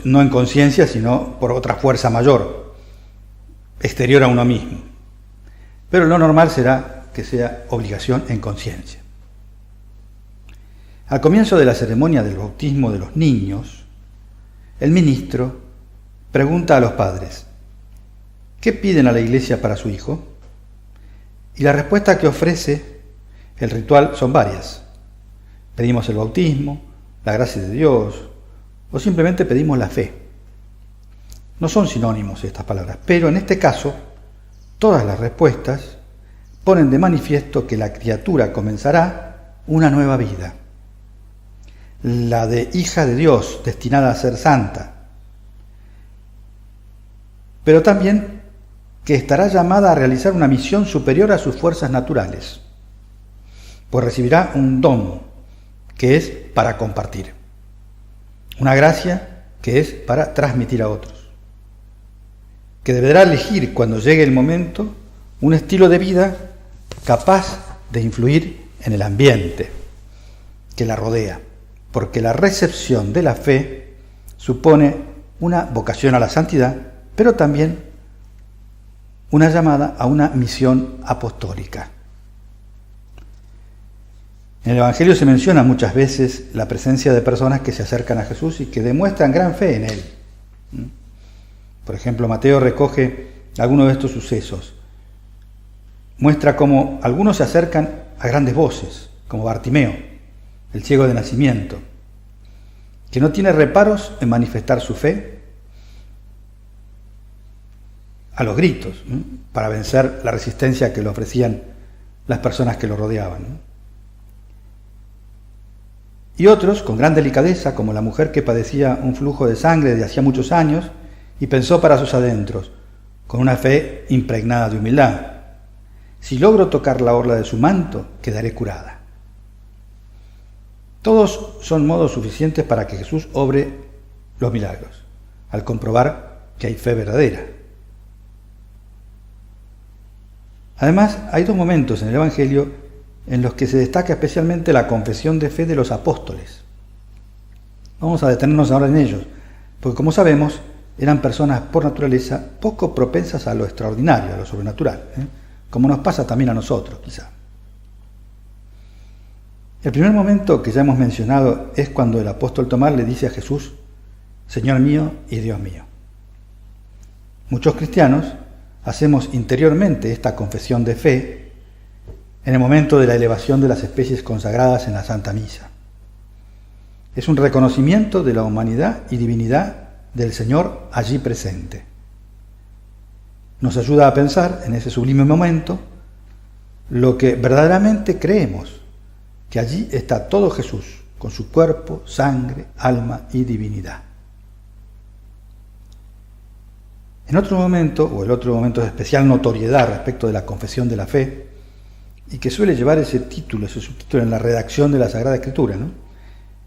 no en conciencia, sino por otra fuerza mayor, exterior a uno mismo. Pero lo normal será que sea obligación en conciencia. Al comienzo de la ceremonia del bautismo de los niños, el ministro pregunta a los padres, ¿qué piden a la iglesia para su hijo? Y la respuesta que ofrece el ritual son varias. Pedimos el bautismo, la gracia de Dios, o simplemente pedimos la fe. No son sinónimos estas palabras, pero en este caso, todas las respuestas ponen de manifiesto que la criatura comenzará una nueva vida, la de hija de Dios, destinada a ser santa, pero también que estará llamada a realizar una misión superior a sus fuerzas naturales, pues recibirá un don que es para compartir, una gracia que es para transmitir a otros, que deberá elegir cuando llegue el momento un estilo de vida capaz de influir en el ambiente que la rodea, porque la recepción de la fe supone una vocación a la santidad, pero también una llamada a una misión apostólica. En el Evangelio se menciona muchas veces la presencia de personas que se acercan a Jesús y que demuestran gran fe en Él. Por ejemplo, Mateo recoge algunos de estos sucesos. Muestra cómo algunos se acercan a grandes voces, como Bartimeo, el ciego de nacimiento, que no tiene reparos en manifestar su fe a los gritos, para vencer la resistencia que le ofrecían las personas que lo rodeaban. Y otros, con gran delicadeza, como la mujer que padecía un flujo de sangre de hacía muchos años y pensó para sus adentros, con una fe impregnada de humildad, si logro tocar la orla de su manto, quedaré curada. Todos son modos suficientes para que Jesús obre los milagros, al comprobar que hay fe verdadera. Además, hay dos momentos en el Evangelio en los que se destaca especialmente la confesión de fe de los apóstoles. Vamos a detenernos ahora en ellos, porque como sabemos, eran personas por naturaleza poco propensas a lo extraordinario, a lo sobrenatural, como nos pasa también a nosotros, quizá. El primer momento que ya hemos mencionado es cuando el apóstol Tomás le dice a Jesús, Señor mío y Dios mío. Muchos cristianos hacemos interiormente esta confesión de fe en el momento de la elevación de las especies consagradas en la Santa Misa. Es un reconocimiento de la humanidad y divinidad del Señor allí presente. Nos ayuda a pensar en ese sublime momento lo que verdaderamente creemos, que allí está todo Jesús, con su cuerpo, sangre, alma y divinidad. En otro momento, o el otro momento de especial notoriedad respecto de la confesión de la fe, y que suele llevar ese subtítulo en la redacción de la Sagrada Escritura, ¿no?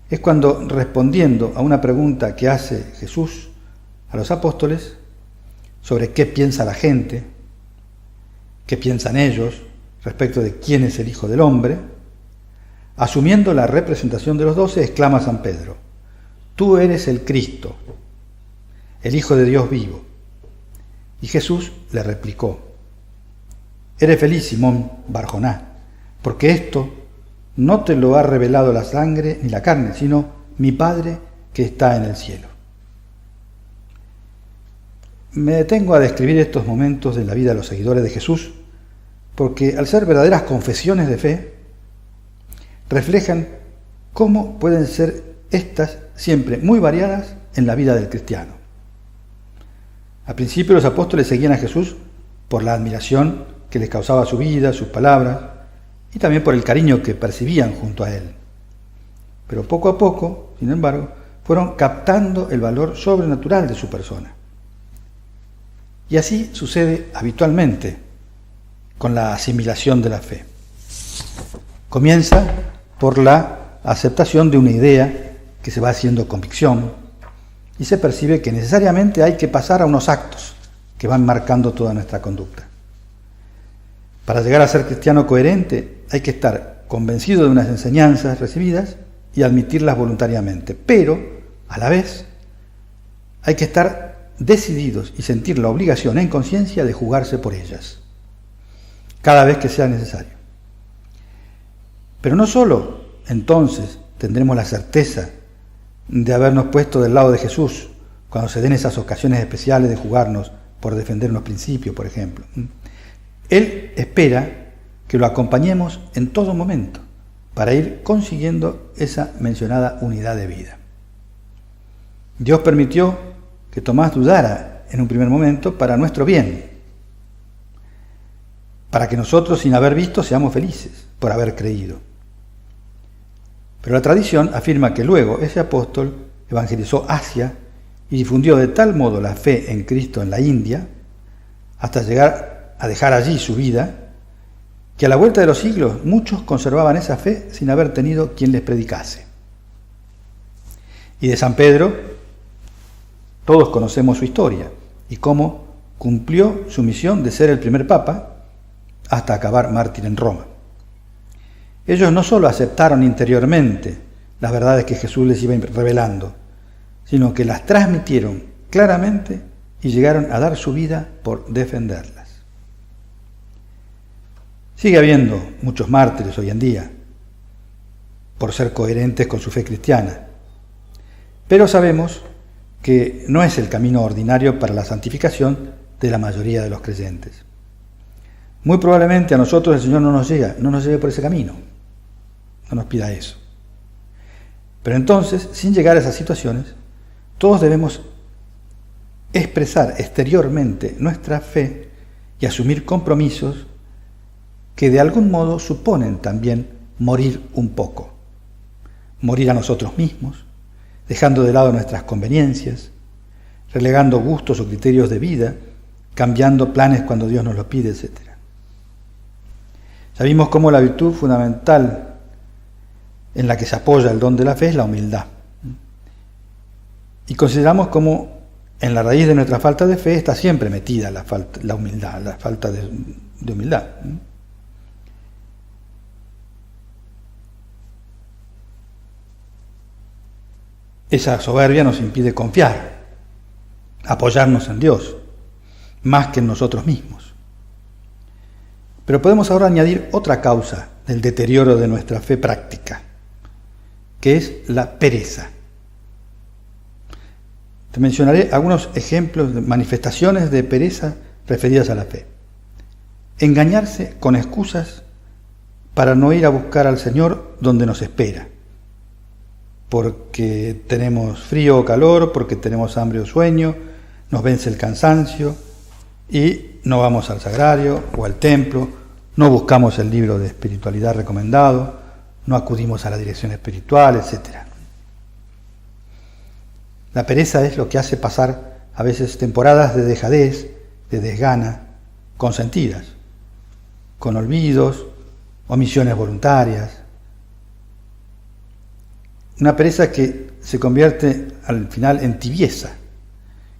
Es cuando, respondiendo a una pregunta que hace Jesús a los apóstoles sobre qué piensa la gente, qué piensan ellos respecto de quién es el Hijo del Hombre, asumiendo la representación de los 12, exclama San Pedro, tú eres el Cristo, el Hijo de Dios vivo. Y Jesús le replicó, eres feliz, Simón Barjoná, porque esto no te lo ha revelado la sangre ni la carne, sino mi Padre que está en el cielo. Me detengo a describir estos momentos de la vida de los seguidores de Jesús, porque al ser verdaderas confesiones de fe, reflejan cómo pueden ser estas siempre muy variadas en la vida del cristiano. Al principio los apóstoles seguían a Jesús por la admiración que les causaba su vida, sus palabras, y también por el cariño que percibían junto a él. Pero poco a poco, sin embargo, fueron captando el valor sobrenatural de su persona. Y así sucede habitualmente con la asimilación de la fe. Comienza por la aceptación de una idea que se va haciendo convicción y se percibe que necesariamente hay que pasar a unos actos que van marcando toda nuestra conducta. Para llegar a ser cristiano coherente hay que estar convencido de unas enseñanzas recibidas y admitirlas voluntariamente, pero a la vez hay que estar decididos y sentir la obligación en conciencia de jugarse por ellas, cada vez que sea necesario. Pero no solo entonces tendremos la certeza de habernos puesto del lado de Jesús cuando se den esas ocasiones especiales de jugarnos por defender unos principios, por ejemplo. Él espera que lo acompañemos en todo momento para ir consiguiendo esa mencionada unidad de vida. Dios permitió que Tomás dudara en un primer momento para nuestro bien, para que nosotros, sin haber visto, seamos felices por haber creído. Pero la tradición afirma que luego ese apóstol evangelizó Asia y difundió de tal modo la fe en Cristo en la India, hasta llegar a dejar allí su vida, que a la vuelta de los siglos muchos conservaban esa fe sin haber tenido quien les predicase. Y de San Pedro, todos conocemos su historia y cómo cumplió su misión de ser el primer papa hasta acabar mártir en Roma. Ellos no solo aceptaron interiormente las verdades que Jesús les iba revelando, sino que las transmitieron claramente y llegaron a dar su vida por defenderlas. Sigue habiendo muchos mártires hoy en día por ser coherentes con su fe cristiana, pero sabemos que no es el camino ordinario para la santificación de la mayoría de los creyentes. Muy probablemente a nosotros el Señor no nos lleve por ese camino, no nos pida eso. Pero entonces, sin llegar a esas situaciones, todos debemos expresar exteriormente nuestra fe y asumir compromisos que de algún modo suponen también morir un poco, morir a nosotros mismos, dejando de lado nuestras conveniencias, relegando gustos o criterios de vida, cambiando planes cuando Dios nos lo pide, etc. Ya vimos cómo la virtud fundamental en la que se apoya el don de la fe es la humildad. Y consideramos como en la raíz de nuestra falta de fe está siempre metida la humildad, la falta de humildad. Esa soberbia nos impide confiar, apoyarnos en Dios, más que en nosotros mismos. Pero podemos ahora añadir otra causa del deterioro de nuestra fe práctica, que es la pereza. Te mencionaré algunos ejemplos de manifestaciones de pereza referidas a la fe. Engañarse con excusas para no ir a buscar al Señor donde nos espera, porque tenemos frío o calor, porque tenemos hambre o sueño, nos vence el cansancio y no vamos al sagrario o al templo, no buscamos el libro de espiritualidad recomendado, no acudimos a la dirección espiritual, etc. La pereza es lo que hace pasar a veces temporadas de dejadez, de desgana, consentidas, con olvidos, omisiones voluntarias. Una pereza que se convierte al final en tibieza,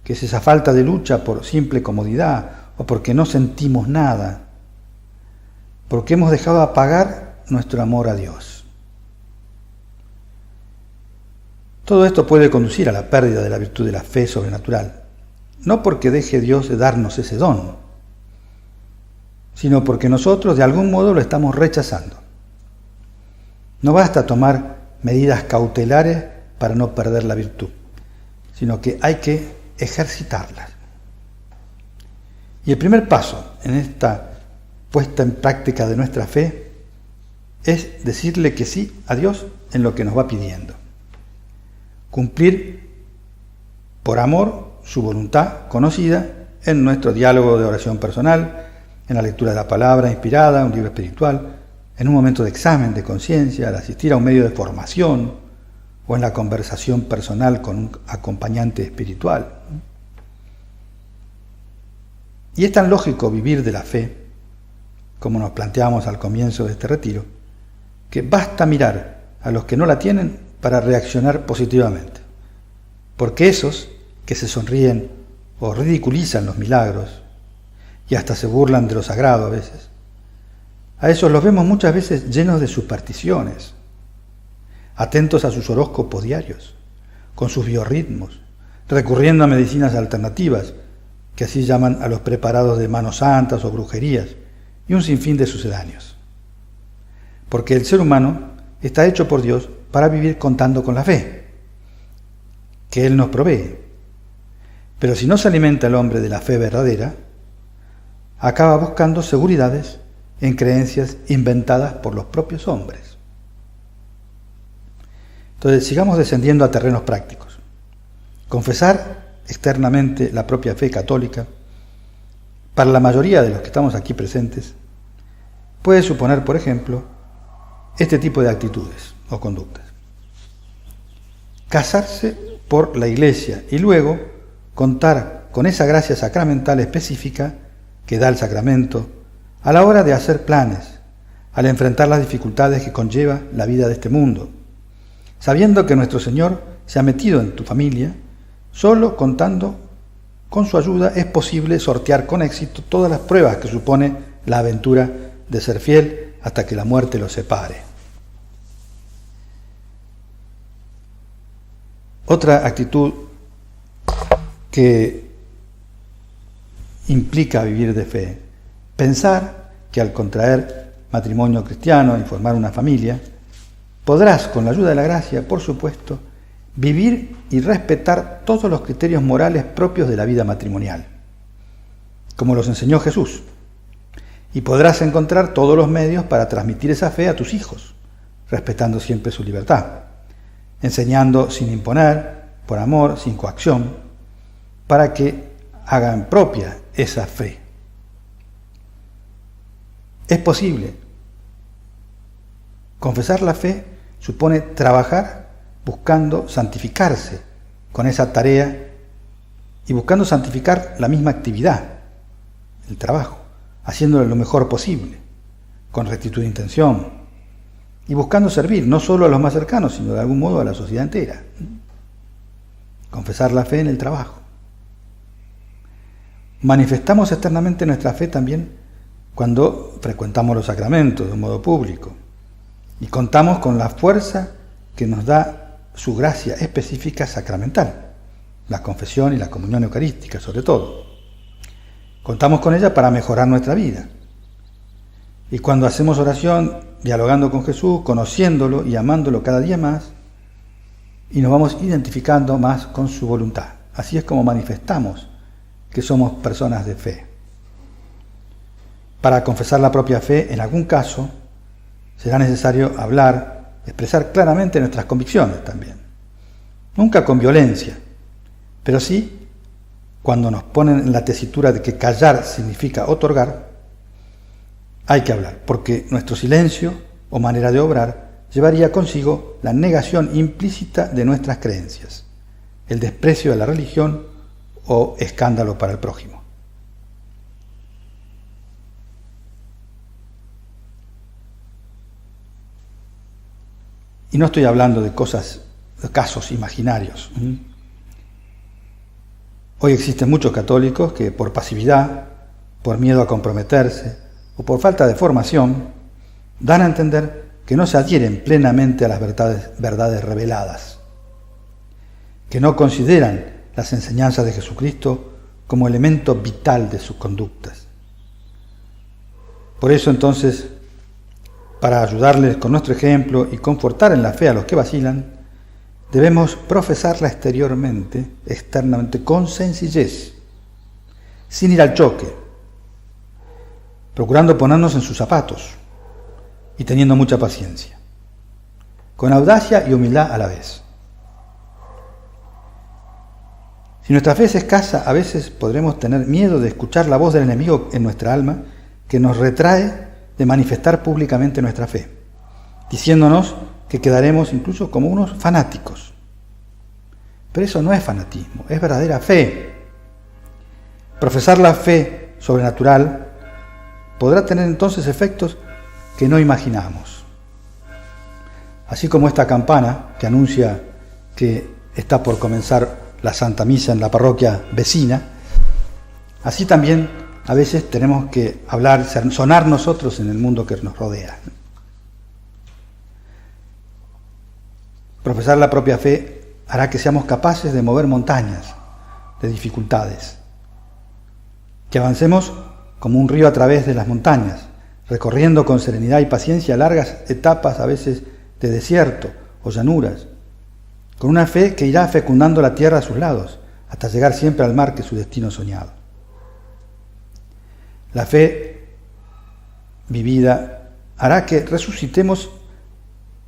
que es esa falta de lucha por simple comodidad o porque no sentimos nada, porque hemos dejado apagar nuestro amor a Dios. Todo esto puede conducir a la pérdida de la virtud de la fe sobrenatural, no porque deje Dios de darnos ese don, sino porque nosotros de algún modo lo estamos rechazando. No basta tomar medidas cautelares para no perder la virtud, sino que hay que ejercitarlas. Y el primer paso en esta puesta en práctica de nuestra fe es decirle que sí a Dios en lo que nos va pidiendo. Cumplir por amor su voluntad conocida en nuestro diálogo de oración personal, en la lectura de la palabra inspirada, un libro espiritual, en un momento de examen de conciencia, al asistir a un medio de formación o en la conversación personal con un acompañante espiritual. Y es tan lógico vivir de la fe, como nos planteamos al comienzo de este retiro, que basta mirar a los que no la tienen para reaccionar positivamente. Porque esos que se sonríen o ridiculizan los milagros y hasta se burlan de lo sagrado a veces, a esos los vemos muchas veces llenos de supersticiones, atentos a sus horóscopos diarios, con sus biorritmos, recurriendo a medicinas alternativas, que así llaman a los preparados de manos santas o brujerías, y un sinfín de sucedáneos. Porque el ser humano está hecho por Dios para vivir contando con la fe, que Él nos provee. Pero si no se alimenta el hombre de la fe verdadera, acaba buscando seguridades en creencias inventadas por los propios hombres. Entonces, sigamos descendiendo a terrenos prácticos. Confesar externamente la propia fe católica, para la mayoría de los que estamos aquí presentes, puede suponer, por ejemplo, este tipo de actitudes o conductas. Casarse por la Iglesia y luego contar con esa gracia sacramental específica que da el sacramento a la hora de hacer planes, al enfrentar las dificultades que conlleva la vida de este mundo, sabiendo que nuestro Señor se ha metido en tu familia. Solo contando con su ayuda es posible sortear con éxito todas las pruebas que supone la aventura de ser fiel hasta que la muerte los separe. Otra actitud que implica vivir de fe, pensar que al contraer matrimonio cristiano y formar una familia, podrás, con la ayuda de la gracia, por supuesto, vivir y respetar todos los criterios morales propios de la vida matrimonial, como los enseñó Jesús. Y podrás encontrar todos los medios para transmitir esa fe a tus hijos, respetando siempre su libertad, enseñando sin imponer, por amor, sin coacción, para que hagan propia esa fe. Es posible. Confesar la fe supone trabajar buscando santificarse con esa tarea y buscando santificar la misma actividad, el trabajo, haciéndolo lo mejor posible, con rectitud de intención y buscando servir no solo a los más cercanos, sino de algún modo a la sociedad entera. Confesar la fe en el trabajo. Manifestamos externamente nuestra fe también cuando frecuentamos los sacramentos de un modo público y contamos con la fuerza que nos da su gracia específica sacramental, la confesión y la comunión eucarística sobre todo. Contamos con ella para mejorar nuestra vida. Y cuando hacemos oración, dialogando con Jesús, conociéndolo y amándolo cada día más, y nos vamos identificando más con su voluntad. Así es como manifestamos que somos personas de fe. Para confesar la propia fe, en algún caso, será necesario hablar, expresar claramente nuestras convicciones también. Nunca con violencia, pero sí cuando nos ponen en la tesitura de que callar significa otorgar, hay que hablar, porque nuestro silencio o manera de obrar llevaría consigo la negación implícita de nuestras creencias, el desprecio de la religión o escándalo para el prójimo. Y no estoy hablando de casos imaginarios. Hoy existen muchos católicos que por pasividad, por miedo a comprometerse o por falta de formación, dan a entender que no se adhieren plenamente a las verdades reveladas, que no consideran las enseñanzas de Jesucristo como elemento vital de sus conductas. Por eso entonces, para ayudarles con nuestro ejemplo y confortar en la fe a los que vacilan, debemos profesarla externamente, con sencillez, sin ir al choque, procurando ponernos en sus zapatos y teniendo mucha paciencia, con audacia y humildad a la vez. Si nuestra fe es escasa, a veces podremos tener miedo de escuchar la voz del enemigo en nuestra alma que nos retrae de manifestar públicamente nuestra fe, diciéndonos que quedaremos incluso como unos fanáticos. Pero eso no es fanatismo, es verdadera fe. Profesar la fe sobrenatural podrá tener entonces efectos que no imaginamos. Así como esta campana que anuncia que está por comenzar la Santa Misa en la parroquia vecina, así también a veces tenemos que hablar, sonar nosotros en el mundo que nos rodea. Profesar la propia fe hará que seamos capaces de mover montañas de dificultades, que avancemos como un río a través de las montañas, recorriendo con serenidad y paciencia largas etapas a veces de desierto o llanuras, con una fe que irá fecundando la tierra a sus lados, hasta llegar siempre al mar que es su destino soñado. La fe vivida hará que resucitemos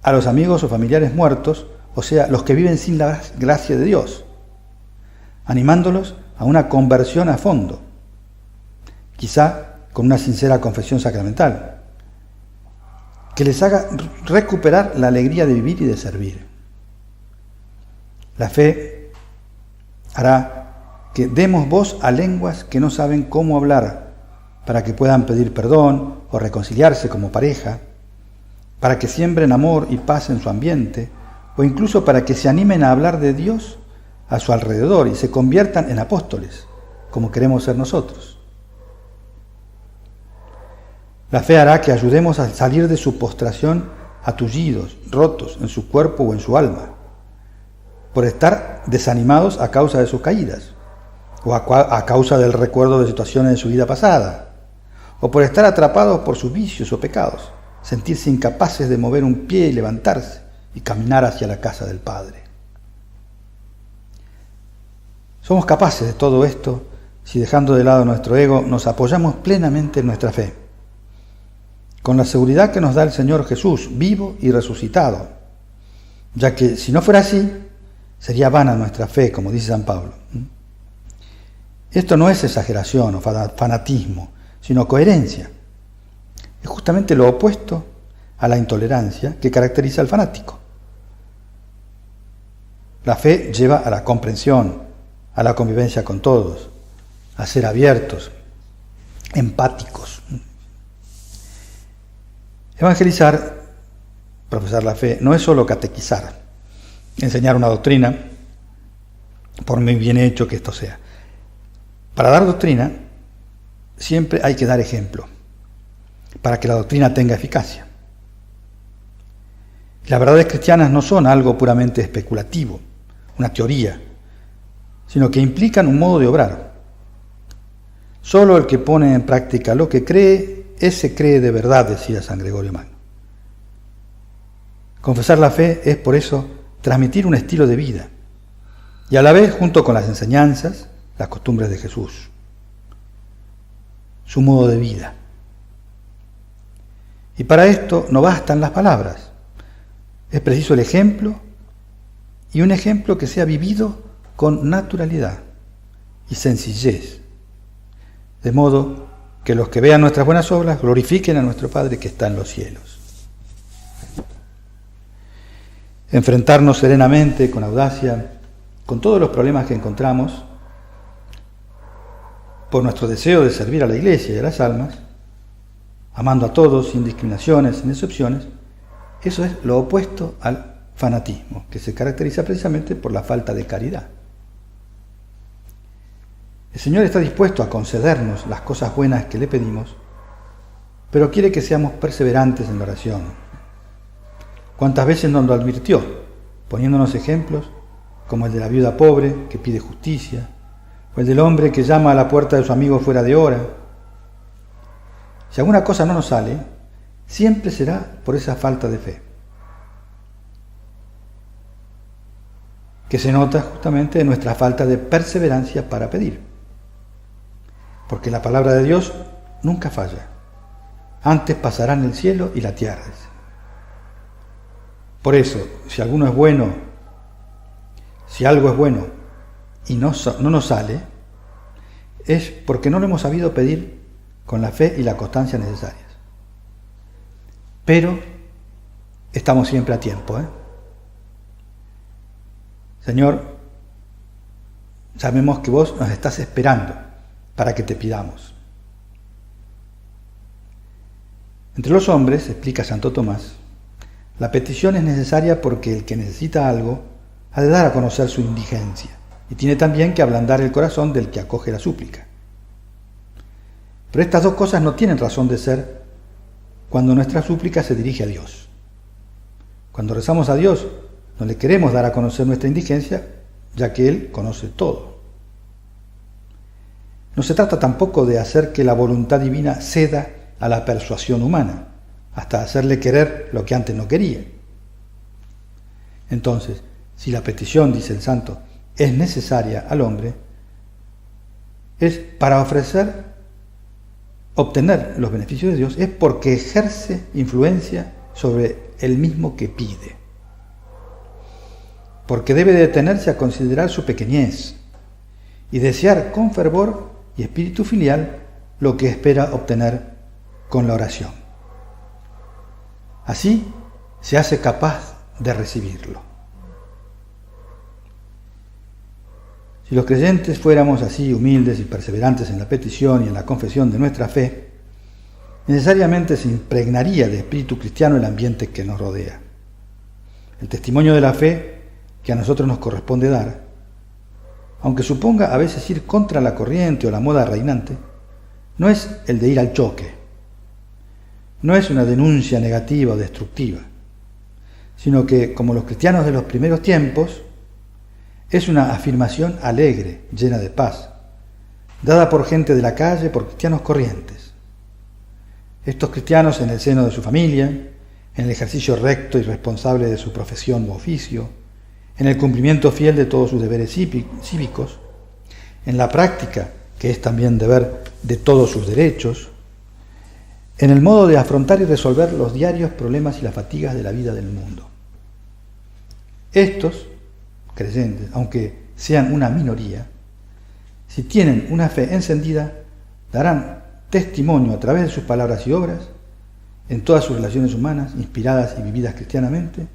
a los amigos o familiares muertos, o sea, los que viven sin la gracia de Dios, animándolos a una conversión a fondo, quizá con una sincera confesión sacramental, que les haga recuperar la alegría de vivir y de servir. La fe hará que demos voz a lenguas que no saben cómo hablar, para que puedan pedir perdón o reconciliarse como pareja, para que siembren amor y paz en su ambiente, o incluso para que se animen a hablar de Dios a su alrededor y se conviertan en apóstoles, como queremos ser nosotros. La fe hará que ayudemos a salir de su postración a tullidos, rotos en su cuerpo o en su alma, por estar desanimados a causa de sus caídas, o a causa del recuerdo de situaciones de su vida pasada, o por estar atrapados por sus vicios o pecados, sentirse incapaces de mover un pie y levantarse y caminar hacia la casa del Padre. Somos capaces de todo esto si, dejando de lado nuestro ego, nos apoyamos plenamente en nuestra fe, con la seguridad que nos da el Señor Jesús, vivo y resucitado, ya que si no fuera así, sería vana nuestra fe, como dice San Pablo. Esto no es exageración o fanatismo, sino coherencia. Es justamente lo opuesto a la intolerancia que caracteriza al fanático. La fe lleva a la comprensión, a la convivencia con todos, a ser abiertos, empáticos. Evangelizar, profesar la fe, no es solo catequizar, enseñar una doctrina, por muy bien hecho que esto sea. Para dar doctrina, siempre hay que dar ejemplo, para que la doctrina tenga eficacia. Las verdades cristianas no son algo puramente especulativo, una teoría, sino que implican un modo de obrar. Solo el que pone en práctica lo que cree, ese cree de verdad, decía San Gregorio Magno. Confesar la fe es por eso transmitir un estilo de vida y a la vez, junto con las enseñanzas, las costumbres de Jesús, su modo de vida. Y para esto no bastan las palabras, es preciso el ejemplo, y un ejemplo que sea vivido con naturalidad y sencillez, de modo que los que vean nuestras buenas obras glorifiquen a nuestro Padre que está en los cielos. Enfrentarnos serenamente, con audacia, con todos los problemas que encontramos, por nuestro deseo de servir a la Iglesia y a las almas, amando a todos, sin discriminaciones, sin excepciones, eso es lo opuesto al fanatismo, que se caracteriza precisamente por la falta de caridad. El Señor está dispuesto a concedernos las cosas buenas que le pedimos, pero quiere que seamos perseverantes en la oración. ¿Cuántas veces nos lo advirtió, poniéndonos ejemplos como el de la viuda pobre que pide justicia, o el del hombre que llama a la puerta de su amigo fuera de hora? Si alguna cosa no nos sale, siempre será por esa falta de fe, que se nota justamente en nuestra falta de perseverancia para pedir. Porque la palabra de Dios nunca falla. Antes pasarán el cielo y la tierra. Por eso, si algo es bueno y no nos sale, es porque no lo hemos sabido pedir con la fe y la constancia necesarias. Pero estamos siempre a tiempo, Señor, sabemos que vos nos estás esperando para que te pidamos. Entre los hombres, explica Santo Tomás, la petición es necesaria porque el que necesita algo ha de dar a conocer su indigencia y tiene también que ablandar el corazón del que acoge la súplica. Pero estas dos cosas no tienen razón de ser cuando nuestra súplica se dirige a Dios. Cuando rezamos a Dios, no le queremos dar a conocer nuestra indigencia, ya que Él conoce todo. No se trata tampoco de hacer que la voluntad divina ceda a la persuasión humana, hasta hacerle querer lo que antes no quería. Entonces, si la petición, dice el santo, es necesaria al hombre, es para obtener los beneficios de Dios, es porque ejerce influencia sobre el mismo que pide. Porque debe detenerse a considerar su pequeñez y desear con fervor y espíritu filial lo que espera obtener con la oración. Así se hace capaz de recibirlo. Si los creyentes fuéramos así humildes y perseverantes en la petición y en la confesión de nuestra fe, necesariamente se impregnaría de espíritu cristiano el ambiente que nos rodea. El testimonio de la fe que a nosotros nos corresponde dar, aunque suponga a veces ir contra la corriente o la moda reinante, no es el de ir al choque, no es una denuncia negativa o destructiva, sino que, como los cristianos de los primeros tiempos, es una afirmación alegre, llena de paz, dada por gente de la calle, por cristianos corrientes. Estos cristianos en el seno de su familia, en el ejercicio recto y responsable de su profesión u oficio, en el cumplimiento fiel de todos sus deberes cívicos, en la práctica, que es también deber de todos sus derechos, en el modo de afrontar y resolver los diarios problemas y las fatigas de la vida del mundo. Estos creyentes, aunque sean una minoría, si tienen una fe encendida, darán testimonio a través de sus palabras y obras en todas sus relaciones humanas, inspiradas y vividas cristianamente,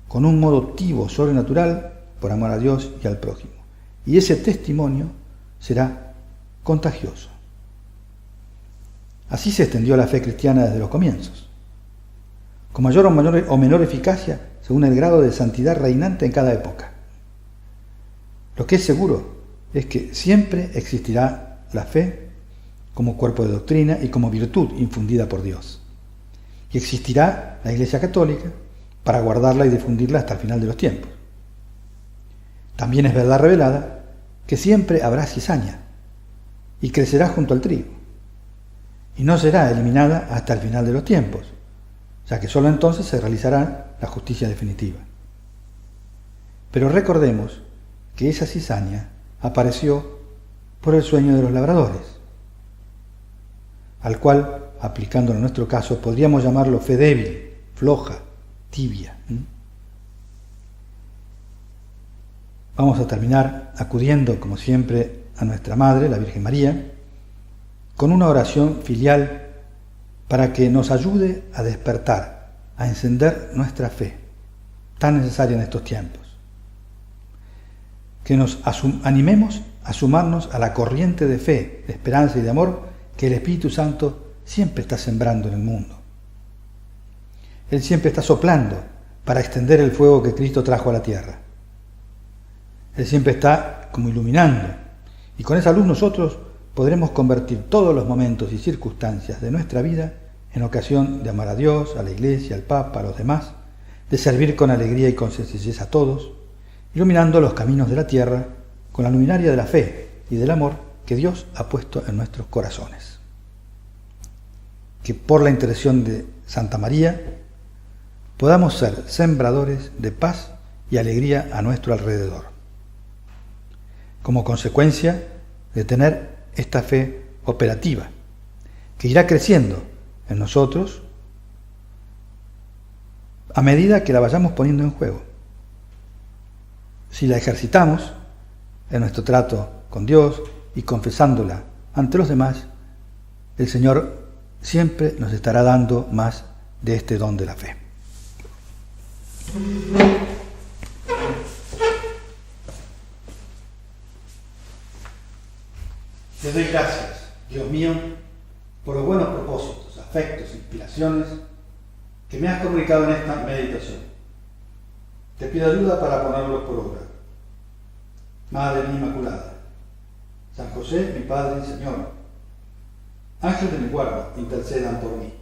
con un modo tivo, sobrenatural, por amor a Dios y al prójimo. Y ese testimonio será contagioso. Así se extendió la fe cristiana desde los comienzos, con mayor o menor eficacia según el grado de santidad reinante en cada época. Lo que es seguro es que siempre existirá la fe como cuerpo de doctrina y como virtud infundida por Dios. Y existirá la Iglesia Católica para guardarla y difundirla hasta el final de los tiempos. También es verdad revelada que siempre habrá cizaña y crecerá junto al trigo, y no será eliminada hasta el final de los tiempos, ya que solo entonces se realizará la justicia definitiva. Pero recordemos que esa cizaña apareció por el sueño de los labradores, al cual, aplicándolo en nuestro caso, podríamos llamarlo fe débil, floja, tibia. Vamos a terminar acudiendo, como siempre, a nuestra Madre, la Virgen María, con una oración filial para que nos ayude a despertar, a encender nuestra fe, tan necesaria en estos tiempos. Que nos animemos a sumarnos a la corriente de fe, de esperanza y de amor que el Espíritu Santo siempre está sembrando en el mundo. Él siempre está soplando para extender el fuego que Cristo trajo a la tierra. Él siempre está como iluminando, y con esa luz nosotros podremos convertir todos los momentos y circunstancias de nuestra vida en ocasión de amar a Dios, a la Iglesia, al Papa, a los demás, de servir con alegría y con sencillez a todos, iluminando los caminos de la tierra con la luminaria de la fe y del amor que Dios ha puesto en nuestros corazones. Que por la intercesión de Santa María podamos ser sembradores de paz y alegría a nuestro alrededor, como consecuencia de tener esta fe operativa, que irá creciendo en nosotros a medida que la vayamos poniendo en juego. Si la ejercitamos en nuestro trato con Dios y confesándola ante los demás, el Señor siempre nos estará dando más de este don de la fe. Te doy gracias, Dios mío, por los buenos propósitos, afectos, inspiraciones que me has comunicado en esta meditación. Te pido ayuda para ponerlos por obra. Madre mía Inmaculada, San José, mi Padre y Señor, ángel de mi guarda, intercedan por mí.